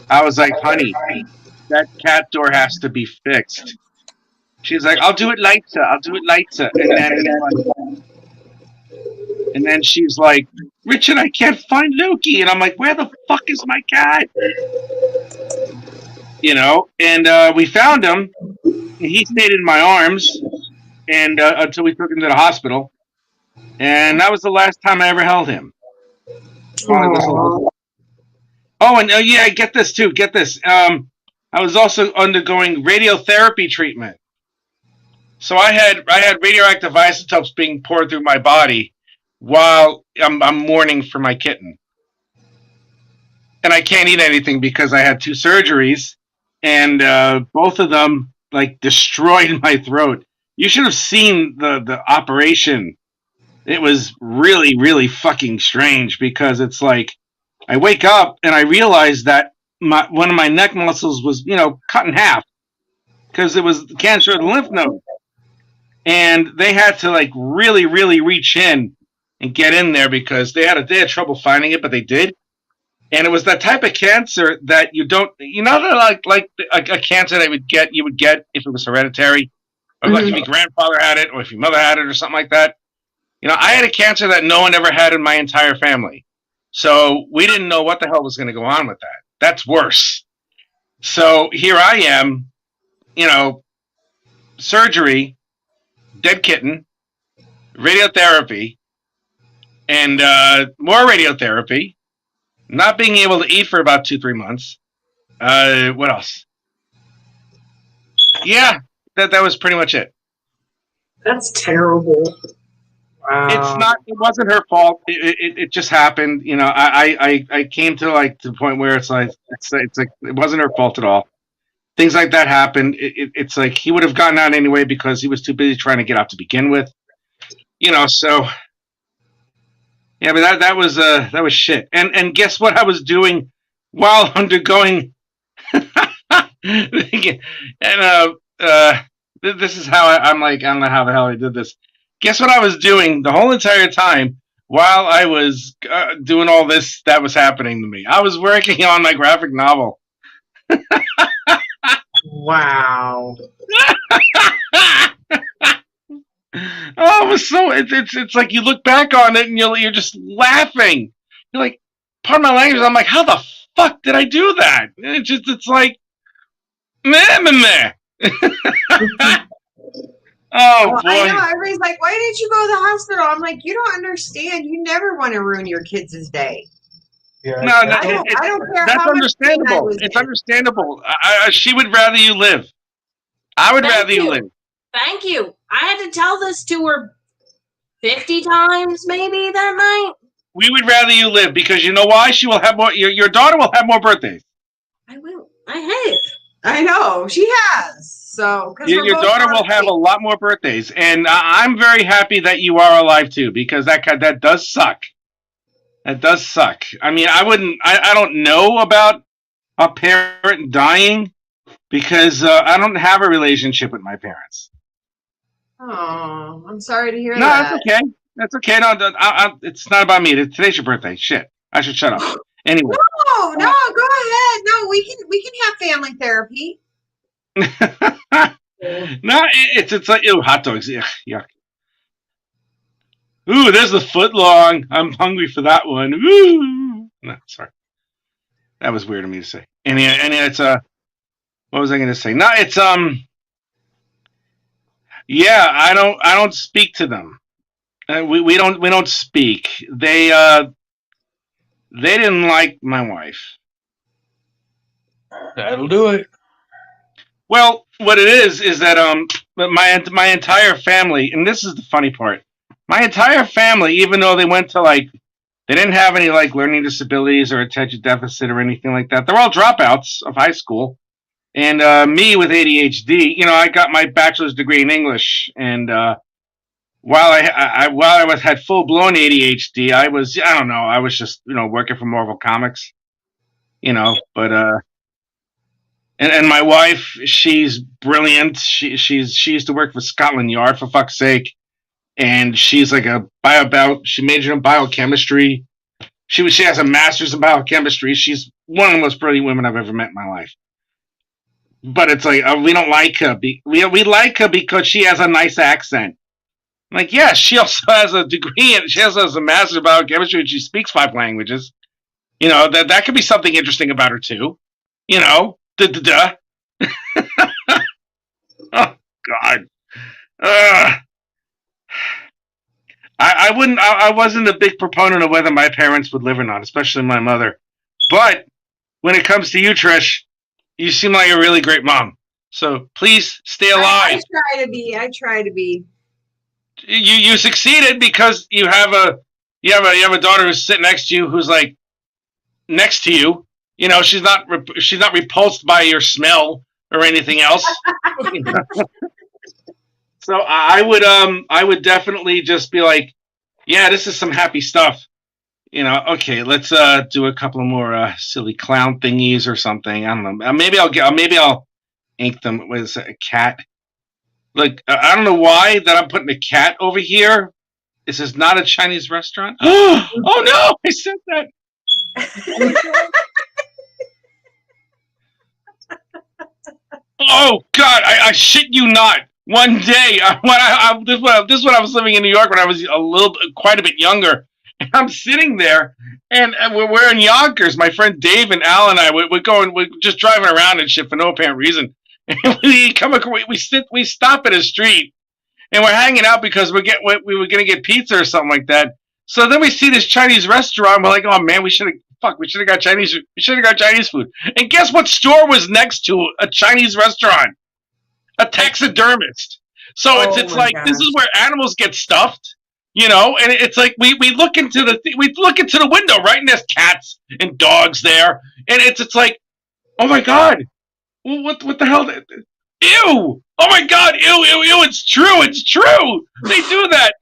I was like, honey, that cat door has to be fixed. She's like, I'll do it later. And then she's like, Richard, I can't find Loki. And I'm like, where the fuck is my cat? And we found him. He stayed in my arms and until we took him to the hospital. And that was the last time I ever held him. Oh, and yeah, get this too. Get this. I was also undergoing radiotherapy treatment. So I had radioactive isotopes being poured through my body while I'm mourning for my kitten. And I can't eat anything because I had 2 surgeries, and both of them like destroyed my throat. You should have seen the operation. It was really, really fucking strange because it's like I wake up and I realize that one of my neck muscles was, cut in half because it was cancer of the lymph node. And they had to like really, really reach in and get in there because they had trouble finding it, but they did. And it was that type of cancer that you don't, like a cancer that you would get if it was hereditary, or like if your grandfather had it, or if your mother had it, or something like that. I had a cancer that no one ever had in my entire family. So we didn't know what the hell was going to go on with that. That's worse. So here I am, surgery, dead kitten, radiotherapy, and more radiotherapy, not being able to eat for about 2-3 months. What else? Yeah, that was pretty much it. That's terrible. Wow. It wasn't her fault. It just happened. I came to like the point where it's like it wasn't her fault at all. Things like that happened. It's like he would have gotten out anyway because he was too busy trying to get out to begin with. So yeah, but that was shit. And guess what I was doing while undergoing and this is how I'm like, I don't know how the hell I did this. Guess what I was doing the whole entire time while I was doing all this that was happening to me? I was working on my graphic novel. Wow. Oh, it was so it's like you look back on it and you're just laughing. You're like, pardon my language, I'm like, how the fuck did I do that? It's like meh. Oh Well, boy. I know everybody's like, "Why didn't you go to the hospital?" I'm like, "You don't understand. You never want to ruin your kids' day." Yeah, No, no, I don't care that's how much pain I understandable. was It's in. understandable. She would rather you live. I would Thank rather you you. live. Thank you. I had to tell this to her 50 times maybe that night. We would rather you live because you know why? She will have more. Your daughter will have more birthdays. I will. I have. I know she has. So because Your daughter will have a lot more birthdays, and I'm very happy that you are alive too because that does suck. That does suck. I mean, I don't know about a parent dying because I don't have a relationship with my parents. Oh, I'm sorry to hear No, that. that's okay. That's okay. No, it's not about me. Today's your birthday. Shit, I should shut up. Anyway. No, go ahead. No, we can have family therapy. No, it's like ew, hot dogs. Ugh, yuck. Ooh, there's the foot long. I'm hungry for that one. Ooh. No, sorry. That was weird of me to say. And it's what was I going to say? No, it's yeah, I don't speak to them. We don't speak. They didn't like my wife. that'll do it. Well, what it is that my entire family, and this is the funny part. My entire family, even though they went to they didn't have any learning disabilities or attention deficit or anything like that. They're all dropouts of high school. And me with ADHD, I got my bachelor's degree in English, and while I had full blown ADHD, I was just working for Marvel Comics, but and my wife, she's brilliant. She used to work for Scotland Yard, for fuck's sake, and she's like she majored in biochemistry. She has a master's in biochemistry. She's one of the most brilliant women I've ever met in my life. But it's like we don't like her. We like her because she has a nice accent. I'm like, yeah, she also has a degree and she also has a master's in biochemistry and she speaks 5 languages. That could be something interesting about her too. Duh. Oh God. I wasn't a big proponent of whether my parents would live or not, especially my mother. But when it comes to you, Trish, you seem like a really great mom. So please stay alive. I try to be. You succeeded because you have a daughter who's sitting next to you who's next to you. She's not repulsed by your smell or anything else. So I would definitely just be like, yeah, this is some happy stuff. Okay, let's do a couple of more silly clown thingies or something. I don't know. Maybe I'll ink them with a cat. I don't know why that I'm putting a cat over here. This is not a Chinese restaurant. Oh no, I said that. Oh God, I shit you not. One day, this is when I was living in New York when I was quite a bit younger. And I'm sitting there, and we're in Yonkers. My friend Dave and Al and I, we're just driving around and shit for no apparent reason. And we stop at a street, and we're hanging out because we were gonna get pizza or something like that. So then we see this Chinese restaurant. We're like, oh man, we should have got Chinese. We should have got Chinese food. And guess what store was next to a Chinese restaurant? A taxidermist. So it's like gosh. This is where animals get stuffed, and it's like we look into the window, right, and there's cats and dogs there, and it's like, oh my God, what the hell? Ew! Oh my God! Ew! It's true! They do that!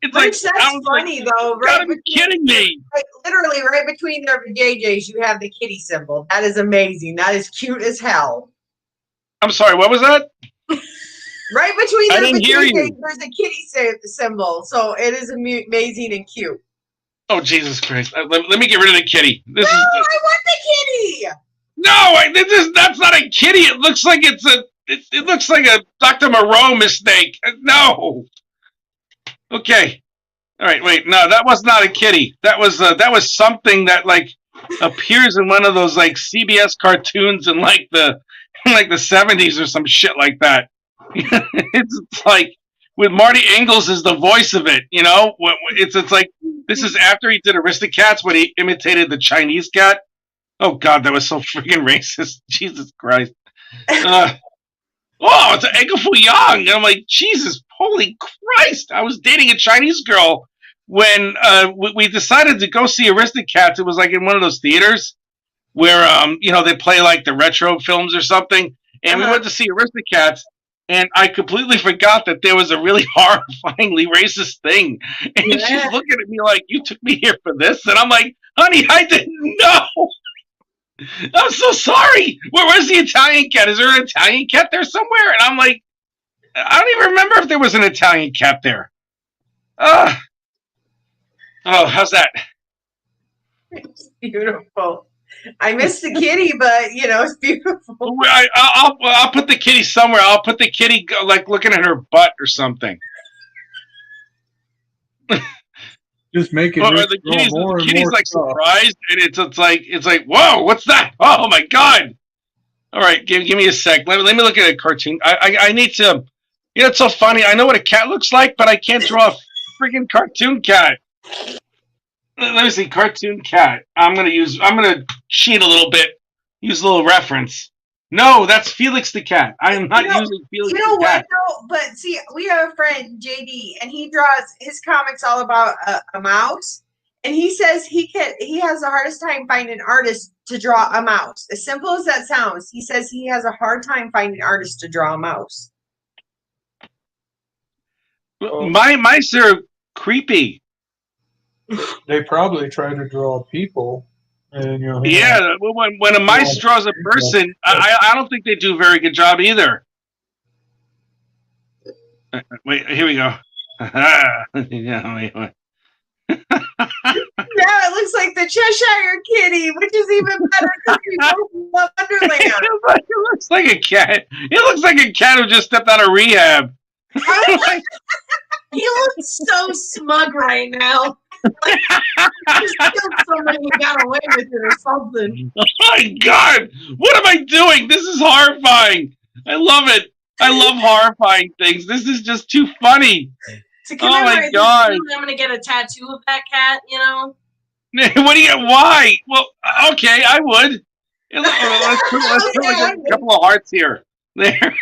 It's Which, like that's funny though. Right? Gotta be kidding me! Literally, right between their JJs, you have the kitty symbol. That is amazing. That is cute as hell. I'm sorry, what was that? Right between I didn't hear you. There's a kitty symbol, so it is amazing and cute. Oh Jesus Christ! Let me get rid of the kitty. I want the kitty. No, that's not a kitty. It looks like it looks like a Dr. Moreau mistake. No. Okay. All right. Wait. No, that was not a kitty. That was something that appears in one of those CBS cartoons in the 70s or some shit like that. It's like with Marty Ingalls as the voice of it. You know, it's like this is after he did Aristocats when he imitated the Chinese cat. Oh God, that was so freaking racist. Jesus Christ. Oh, it's an Eggle Foo Young. And I'm like, Jesus, holy Christ. I was dating a Chinese girl when we decided to go see Aristocats. It was like in one of those theaters where, they play like the retro films or something. And we went to see Aristocats. And I completely forgot that there was a really horrifyingly racist thing. And she's looking at me like, you took me here for this? And I'm like, honey, I didn't know. I'm so sorry. Where's the Italian cat? Is there an Italian cat there somewhere? And I'm like, I don't even remember if there was an Italian cat there. Oh, how's that? It's beautiful. I miss the kitty, but it's beautiful. I'll put the kitty somewhere. I'll put the kitty like looking at her butt or something. Just make it. The kitty's like surprised, and it's like whoa, what's that? Oh my God! All right, give me a sec. Let me look at a cartoon. I need to. It's so funny. I know what a cat looks like, but I can't draw a freaking cartoon cat. Let me see, cartoon cat. I'm gonna cheat a little bit. Use a little reference. No, that's Felix the cat. I am not using Felix the cat. No, but see, we have a friend, JD, and he draws his comics all about a mouse. And he says he has the hardest time finding artists to draw a mouse. As simple as that sounds, he says he has a hard time finding artists to draw a mouse. Mice are creepy. They probably try to draw people. And, when a mice draws a person, I don't think they do a very good job either. Wait, here we go. Yeah, it looks like the Cheshire Kitty, which is even better because we both love Wonderland. It looks like a cat. It looks like a cat who just stepped out of rehab. You look so smug right now. Like, you killed somebody and got away with it or something. Oh my God! What am I doing? This is horrifying. I love it. I love horrifying things. This is just too funny. To commemorate this, I'm gonna get a tattoo of that cat. What do you? Why? Well, okay, I would. Let's put like a couple of hearts here. There.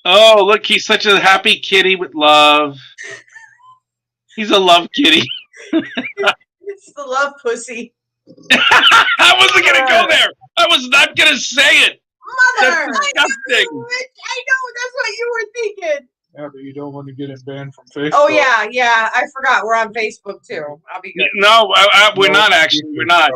Oh, look, he's such a happy kitty with love. He's a love kitty. It's the love pussy. I wasn't going to go there. I was not going to say it. Mother! That's disgusting. I know, that's what you were thinking. Yeah, but you don't want to get it banned from Facebook. Oh, yeah. I forgot. We're on Facebook, too. I'll be good. No, we're not, actually. We're not.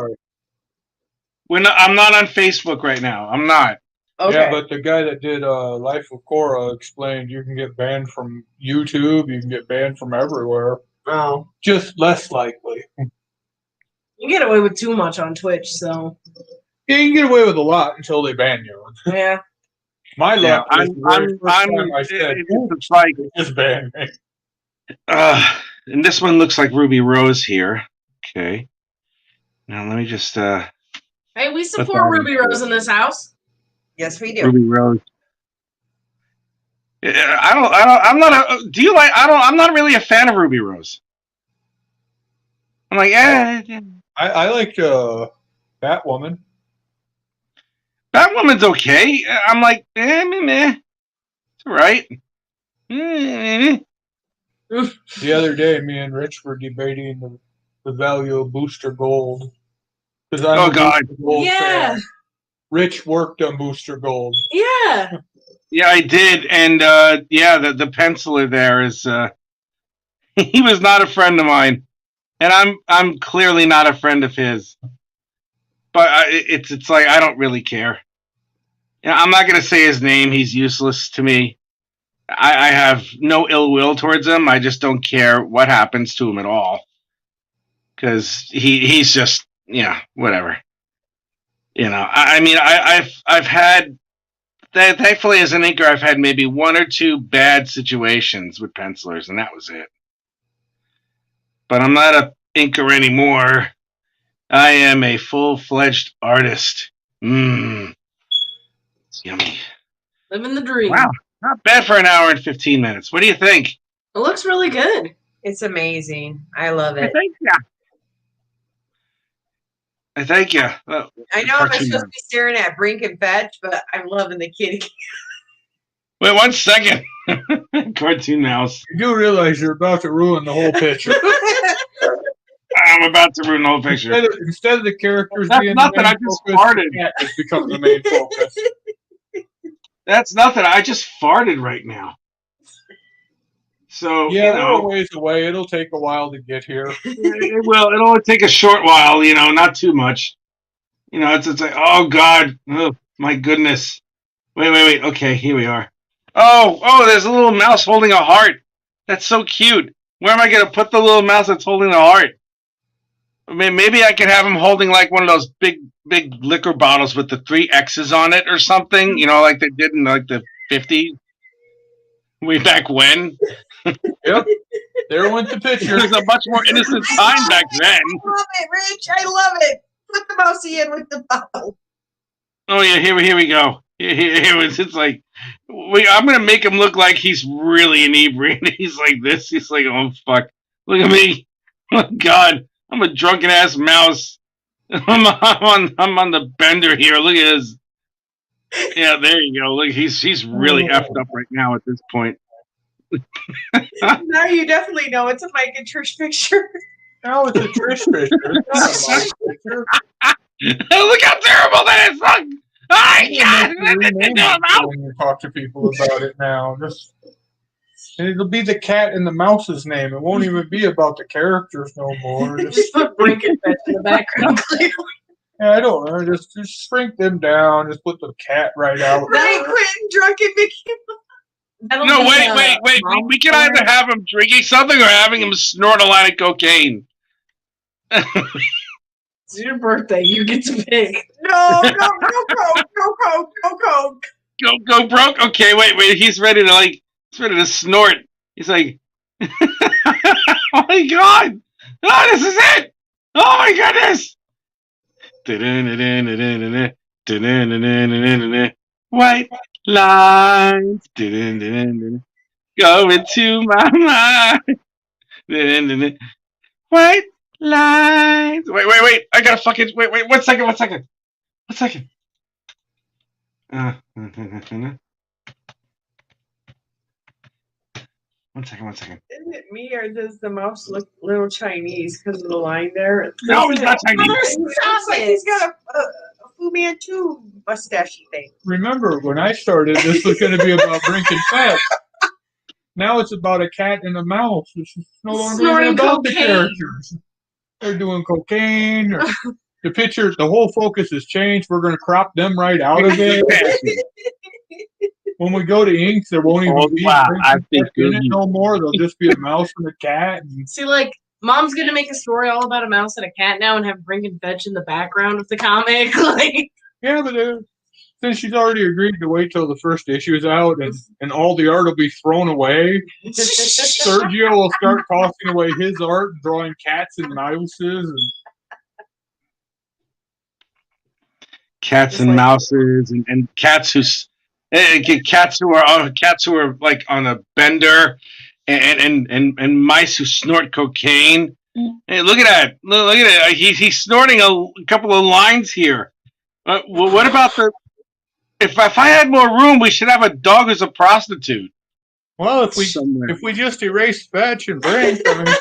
I'm not on Facebook right now. I'm not. Okay. Yeah, but the guy that did Life of Cora explained you can get banned from YouTube, you can get banned from everywhere. Oh. Just less likely. You get away with too much on Twitch, so. Yeah, you can get away with a lot until they ban you. Yeah. My luck was the first time I said, it's like, just ban me. And this one looks like Ruby Rose here. Okay. Now let me just Hey, we support Ruby Rose in this house. Yes, we do. Ruby Rose. I'm not really a fan of Ruby Rose. I'm like, I like Batwoman. Batwoman's okay. I'm like, meh. It's all right. The other day, me and Rich were debating the value of Booster Gold. Oh, God. Yeah. Fan. Rich worked on Booster Gold. Yeah. Yeah, I did. And, the penciler there is, he was not a friend of mine. And I'm clearly not a friend of his. But it's like, I don't really care. I'm not going to say his name. He's useless to me. I have no ill will towards him. I just don't care what happens to him at all. Because he's just, whatever. I've had, thankfully as an inker, I've had maybe one or two bad situations with pencilers, and that was it. But I'm not a inker anymore. I am a full-fledged artist. It's yummy. Living the dream. Wow, not bad for an hour and 15 minutes. What do you think? It looks really good. It's amazing. I love it. Thank you. Thank you. I know I'm supposed to be staring at Brink and Fetch, but I'm loving the kitty. Wait 1 second. Cartoon mouse. You do realize you're about to ruin the whole picture. I'm about to ruin the whole picture. Instead of the characters That's being nothing. the main I just focus, farted. the cat has become the main focus. That's nothing. I just farted right now. So, Yeah, you we're know, a ways away. It'll take a while to get here. it will. It'll only take a short while, you know, not too much. You know, it's like, oh, God. Oh, my goodness. Wait. Okay, here we are. Oh, there's a little mouse holding a heart. That's so cute. Where am I going to put the little mouse that's holding the heart? I mean, maybe I could have him holding like one of those big liquor bottles with the 3 X's on it or something, you know, like they did in like the 50s. Way back when. Yep. There went the picture. It was a much more innocent time back then. I love it, Rich. I love it. Put the mousey in with the bottle. Oh yeah, here we go. It's like I'm gonna make him look like he's really inebriated. He's like this. He's like, oh fuck, look at me. Oh God, I'm a drunken ass mouse. I'm on the bender here. Look at this. Yeah, there you go. Look, he's really effed up right now at this point. Now you definitely know it's a Mike and Trish picture. No, it's a Trish picture. It's not a Mike picture. Look how terrible that is. Look. Oh, God. When you talk to people about it now, and it'll be the cat and the mouse's name. It won't even be about the characters no more. Just put Brink and Fetch in the background. Clearly. Yeah, I don't know. Just shrink them down. Just put the cat right out. Right, Quentin, drunken Mickey. No, wait. We can either have him drinking something or having him snort a lot of cocaine. It's your birthday. You get to pick. No, Coke. Go broke. Okay, wait. He's ready to snort. He's like, oh my God! Oh, this is it! Oh my goodness! White lines go into my mind. White lines. Wait. I gotta fucking wait. 1 second. 1 second. One second. Isn't it me or does the mouse look a little Chinese because of the line there? No, he's not Chinese. It looks like he's got a Fu Manchu mustachy thing. Remember, when I started, this was going to be about Brink and Fetch. Now it's about a cat and a mouse. It's no longer even about the characters. They're doing cocaine. Or the picture, the whole focus has changed. We're going to crop them right out of it. When we go to Inks, there won't even be Brink and Fetch in it no more. There'll just be a mouse and a cat. See, like, Mom's gonna make a story all about a mouse and a cat now and have Brink and Fetch in the background of the comic. Like, yeah, but since she's already agreed to wait till the first issue is out and all the art will be thrown away, Sergio will start tossing away his art, drawing cats and mouses and cats and mouses and cats who are like on a bender. And mice who snort cocaine. Hey, look at that! Look at it. He's snorting a couple of lines here. Well, what about if I had more room, we should have a dog who's a prostitute. Well, if we just erase Fetch and Brink, I mean,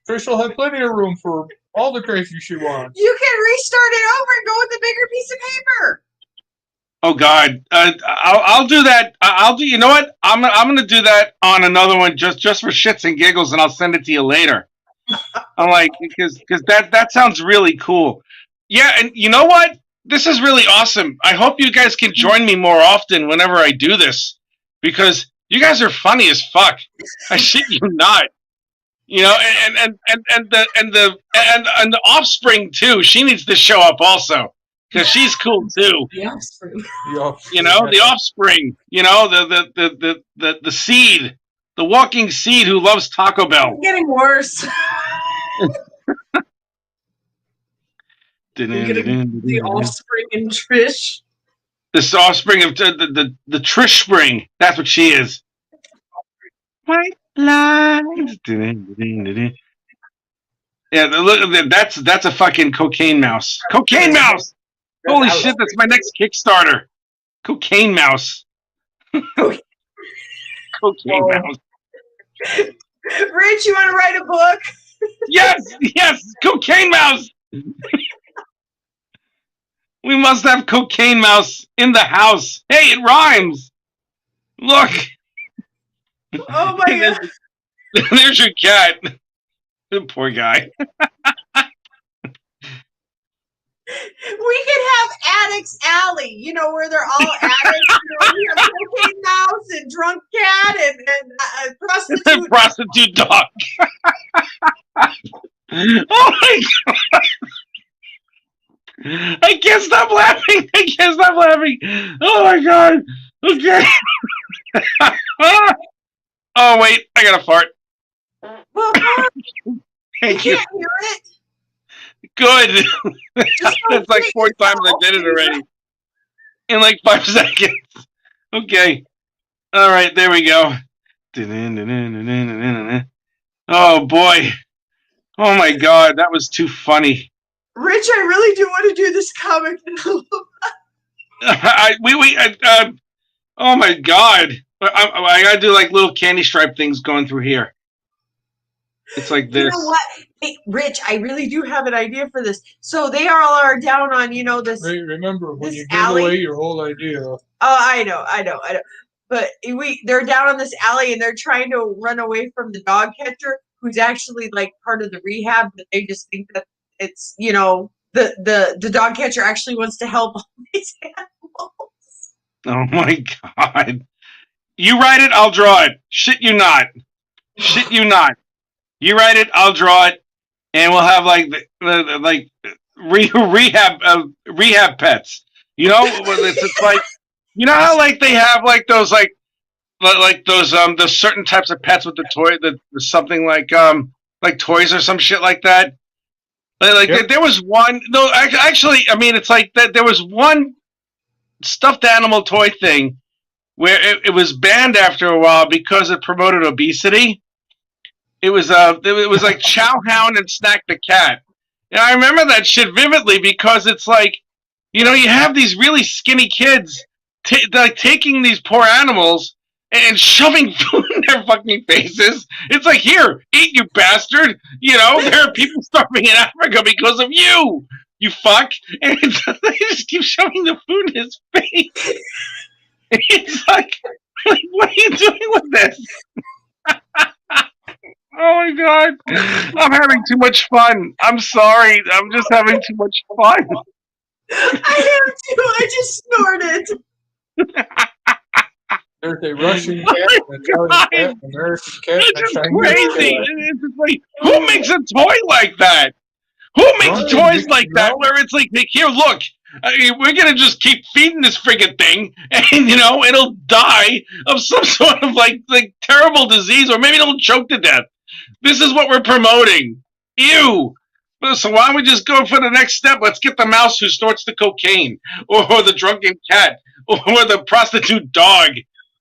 Trish will have plenty of room for all the crazy she wants. You can restart it over and go with a bigger piece of paper. Oh God, I'll do that. I'll do. You know what? I'm gonna do that on another one just for shits and giggles, and I'll send it to you later. I'm like because that sounds really cool. Yeah, and you know what? This is really awesome. I hope you guys can join me more often whenever I do this because you guys are funny as fuck. I shit you not. You know, and the offspring too. She needs to show up also. Because she's cool too. the offspring. You know, the offspring. You know, the seed, the walking seed who loves Taco Bell. It's getting worse. The offspring and Trish. This offspring of the TRISH spring. That's what she is. White lines. Yeah, look, that's a fucking cocaine mouse. Cocaine mouse. Holy shit, that's my next Kickstarter. Cocaine mouse. Cocaine mouse. Rich, you want to write a book? Yes, cocaine mouse. We must have cocaine mouse in the house. Hey, it rhymes. Look. Oh my god. There's your cat. Poor guy. We could have Addicts Alley, you know, where they're all addicts. You know, we have cocaine mouse and drunk cat and prostitute. Prostitute dog. Oh my god. I can't stop laughing. Oh my god. Okay. Oh wait, I got a fart. Well, Thank you you. can't hear it. Good. That's like 4 times I did it already. In like 5 seconds. Okay. All right, there we go. Oh boy. Oh my god, that was too funny. Rich, I really do want to do this comic now. Oh my god. I gotta do like little candy stripe things going through here. It's like this. You know what? Hey, Rich, I really do have an idea for this. So they all are down on, you know, this. Remember, when this you give alley? away your whole idea. Oh, I know. But they're down on this alley and they're trying to run away from the dog catcher, who's actually like part of the rehab, but they just think that it's, you know, the dog catcher actually wants to help all these animals. Oh my god. You write it, I'll draw it. Shit you not. Shit you not. You write it, I'll draw it, and we'll have like rehab pets. You know, it's like, you know how like they have like those those certain types of pets with the toy, the something like toys or some shit like that. Like Yep. there was one. No, actually, I mean it's like that. There was one stuffed animal toy thing where it was banned after a while because it promoted obesity. It was like Chow Hound and Snack the Cat. And I remember that shit vividly because it's like, you know, you have these really skinny kids like taking these poor animals and shoving food in their fucking faces. It's like, here, eat, you bastard. You know, there are people starving in Africa because of you, you fuck. And they just keep shoving the food in his face. It's like, what are you doing with this? Oh my god. I'm having too much fun. I'm sorry. I'm just having too much fun. I am too. I just snorted. There's a Russian cat, an Italian cat, an American cat, It's and a just Chinese crazy. cat. It's just like, who makes a toy like that? Who makes Right, toys like that no. where it's like, here, look, we're going to just keep feeding this friggin' thing and, you know, it'll die of some sort of like terrible disease, or maybe it'll choke to death. This is what we're promoting. Ew. So why don't we just go for the next step? Let's get the mouse who snorts the cocaine, or the drunken cat, or the prostitute dog.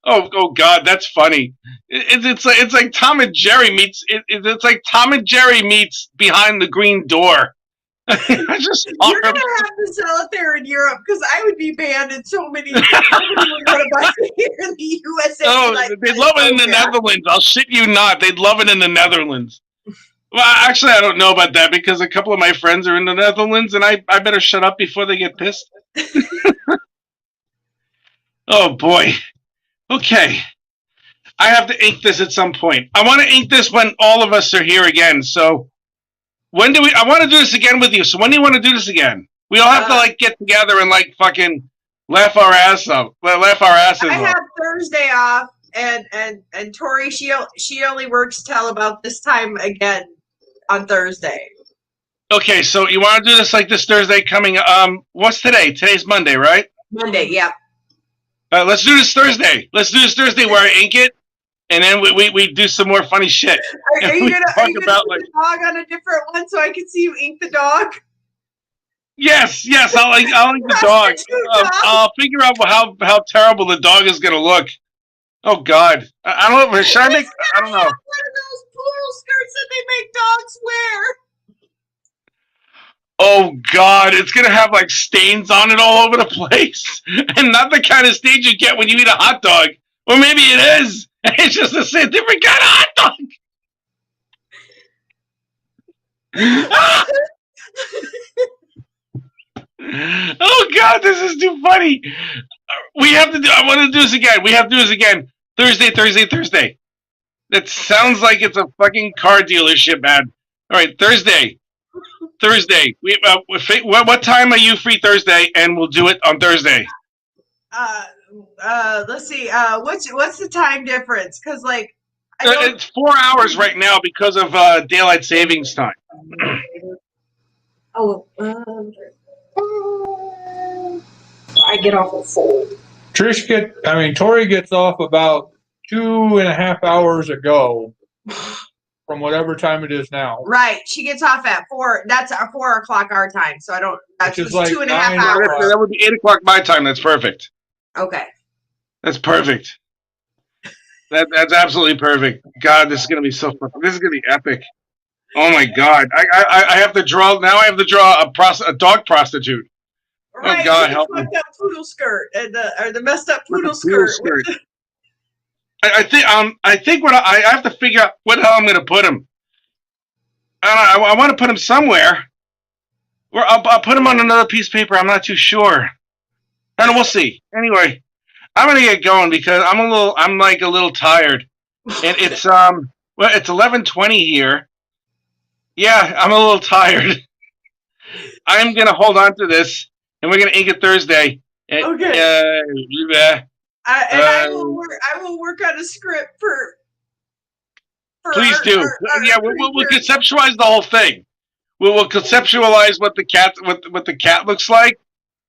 Oh God, that's funny. It's like Tom and Jerry meets. It's like Tom and Jerry meets Behind the Green Door. I just You're gonna have to sell it there in Europe because I would be banned in so many. Nobody would want to buy it here in the USA. Oh, like, they'd love it in the Netherlands. I'll shit you not. They'd love it in the Netherlands. Well, actually, I don't know about that because a couple of my friends are in the Netherlands, and I better shut up before they get pissed. Oh boy. Okay. I have to ink this at some point. I want to ink this when all of us are here again. So when do we? I want to do this again with you. So when do you want to do this again? We all have to like get together and like fucking laugh our ass up. Laugh our asses I off. have Thursday off, and Tori, she only works till about this time again on Thursday. Okay, so you want to do this like this Thursday coming? What's today? Today's Monday, right? Monday, yeah. Let's do this Thursday. Let's do this Thursday where I ink it, and then we do some more funny shit. Are you We gonna talk put about, the dog on a different one so I can see you ink the dog? Yes, I'll eat the dog. I'll figure out how terrible the dog is gonna look. Oh God, I don't know. Should I make? I don't know. One of those poodle skirts that they make dogs wear. Oh God, it's gonna have like stains on it all over the place, and not the kind of stains you get when you eat a hot dog. Or maybe it is. It's just a different kind of hot dog. Oh God, this is too funny. We have to do. I want to do this again. We have to do this again. Thursday. That sounds like it's a fucking car dealership, man. All right, Thursday. We what time are you free Thursday? And we'll do it on Thursday. Let's see. What's the time difference? Because like, It's 4 hours right now because of daylight savings time. Oh, I get off at 4. Tori gets off about 2.5 hours ago from whatever time it is now. right, she gets off at 4. That's 4 o'clock our time. So I don't. That's Which is just like 2.5 9 hours. That would be 8 o'clock my time. That's perfect. Okay. That's perfect. That's absolutely perfect. God, this is gonna be so fucking. This is gonna be epic. Oh my God, I have to draw now. I have to draw a dog prostitute. Right. Oh God, the help me. fucked up poodle skirt and the messed up With poodle the poodle skirt. skirt. I think what I have to figure out what the hell I'm gonna put him. I want to put him somewhere. Or I'll put him on another piece of paper. I'm not too sure. And we'll see. Anyway, I'm gonna get going because I'm like a little tired, and it's 11:20 here. Yeah, I'm a little tired. I'm gonna hold on to this, and we're gonna ink it Thursday. Okay. I Uh, will work on a script for Please do. We'll conceptualize the whole thing. We'll conceptualize what the cat looks like,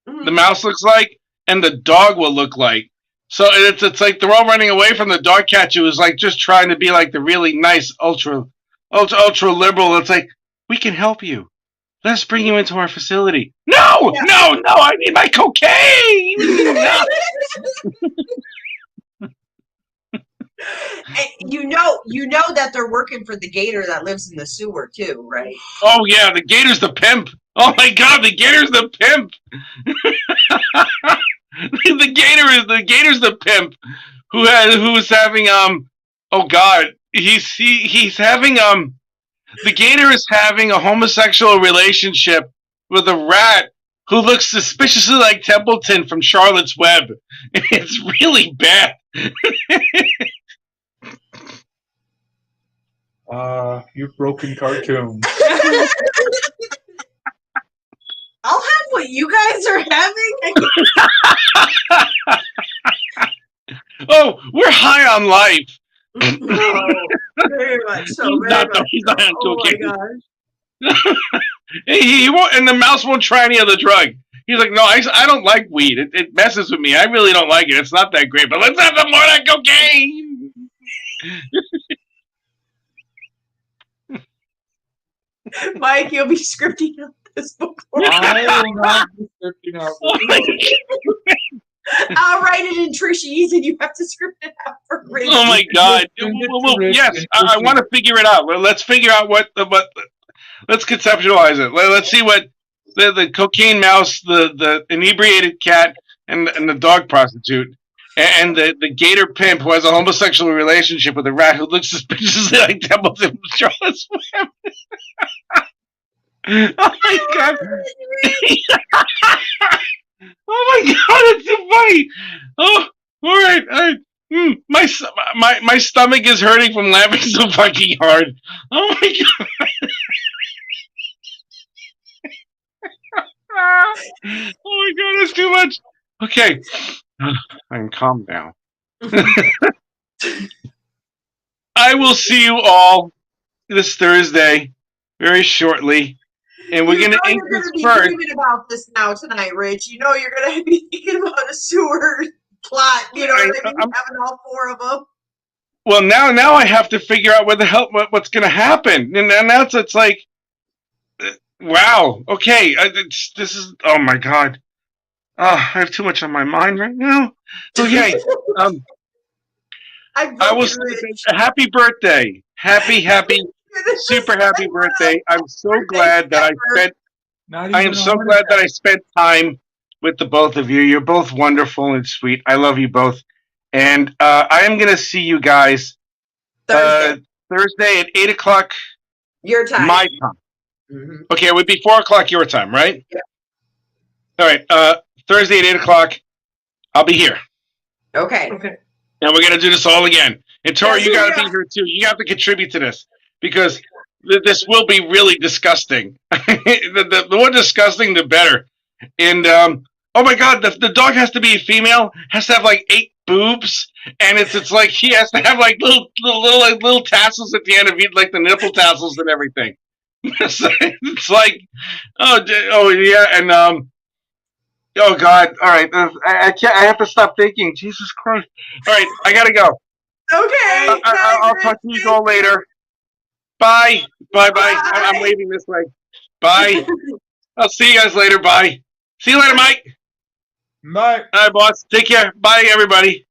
the mouse looks like, and the dog will look like. So it's like they're all running away from the dog catcher who's like just trying to be like the really nice ultra liberal. It's like, we can help you. Let's bring you into our facility. No, I need my cocaine. No. And you know that they're working for the gator that lives in the sewer too, right? Oh yeah, the gator's the pimp. Oh my God, the gator's the pimp. the gator's the pimp who's having oh God, he's having the gator is having a homosexual relationship with a rat who looks suspiciously like Templeton from Charlotte's Web. It's really bad. You broken cartoon. I'll have what you guys are having. Oh, we're high on life. Very much so. He's not on Oh cocaine. my gosh. He won't, and the mouse won't try any other drug. He's like, no, I don't like weed. It messes with me. I really don't like it. It's not that great, but let's have some more of that cocaine. Mike, you'll be scripting out this book for me. I will not be scripting out. I'll write it in Trishies and you have to script it out for Rich. Oh my God! Yes, I want to figure it out. Let's figure out what. Let's conceptualize it. Let's see what the cocaine mouse, the inebriated cat, and the dog prostitute, and the gator pimp who has a homosexual relationship with a rat who looks suspiciously like Templeton from Charlotte's Web. Oh my God! Oh my God! It's so funny. Oh, all right. My stomach is hurting from laughing so fucking hard. Oh my God! Oh my God! That's too much. Okay, I'm calm now. I will see you all this Thursday, very shortly. And we're gonna ink this be first. dreaming about this now tonight, Rich. You know you're gonna be thinking about a sewer plot. You know what I mean? Having all 4 of them. Well, now I have to figure out what the hell what's gonna happen, and now it's like Wow. Okay. This is. Oh my God. I have too much on my mind right now. Okay. I'm I will broken say rich. happy birthday. Happy, super happy birthday. I'm so glad that Not I even am a so heart glad that attack. I spent time with the both of you. You're both wonderful and sweet. I love you both. And I am going to see you guys Thursday, Thursday at 8 o'clock your time. my time. Mhm. Okay, it would be 4 o'clock your time, right? Yeah. All right. Thursday at 8 o'clock, I'll be here. Okay. And we're going to do this all again. And Tori, Yes, you got to yeah. be here too. You have to contribute to this because this will be really disgusting. The more disgusting, the better. And oh my God, the dog has to be a female. Has to have like 8 boobs, and it's like he has to have like little tassels at the end of it, like the nipple tassels and everything. It's like oh yeah, and oh God, all right, I can't. I have to stop thinking. Jesus Christ! All right, I gotta go. Okay. I'll talk to you all later. Bye. Bye. I'm waving this way. Bye. I'll see you guys later. Bye. See you later, Mike. Bye. All right, boss. Take care. Bye, everybody.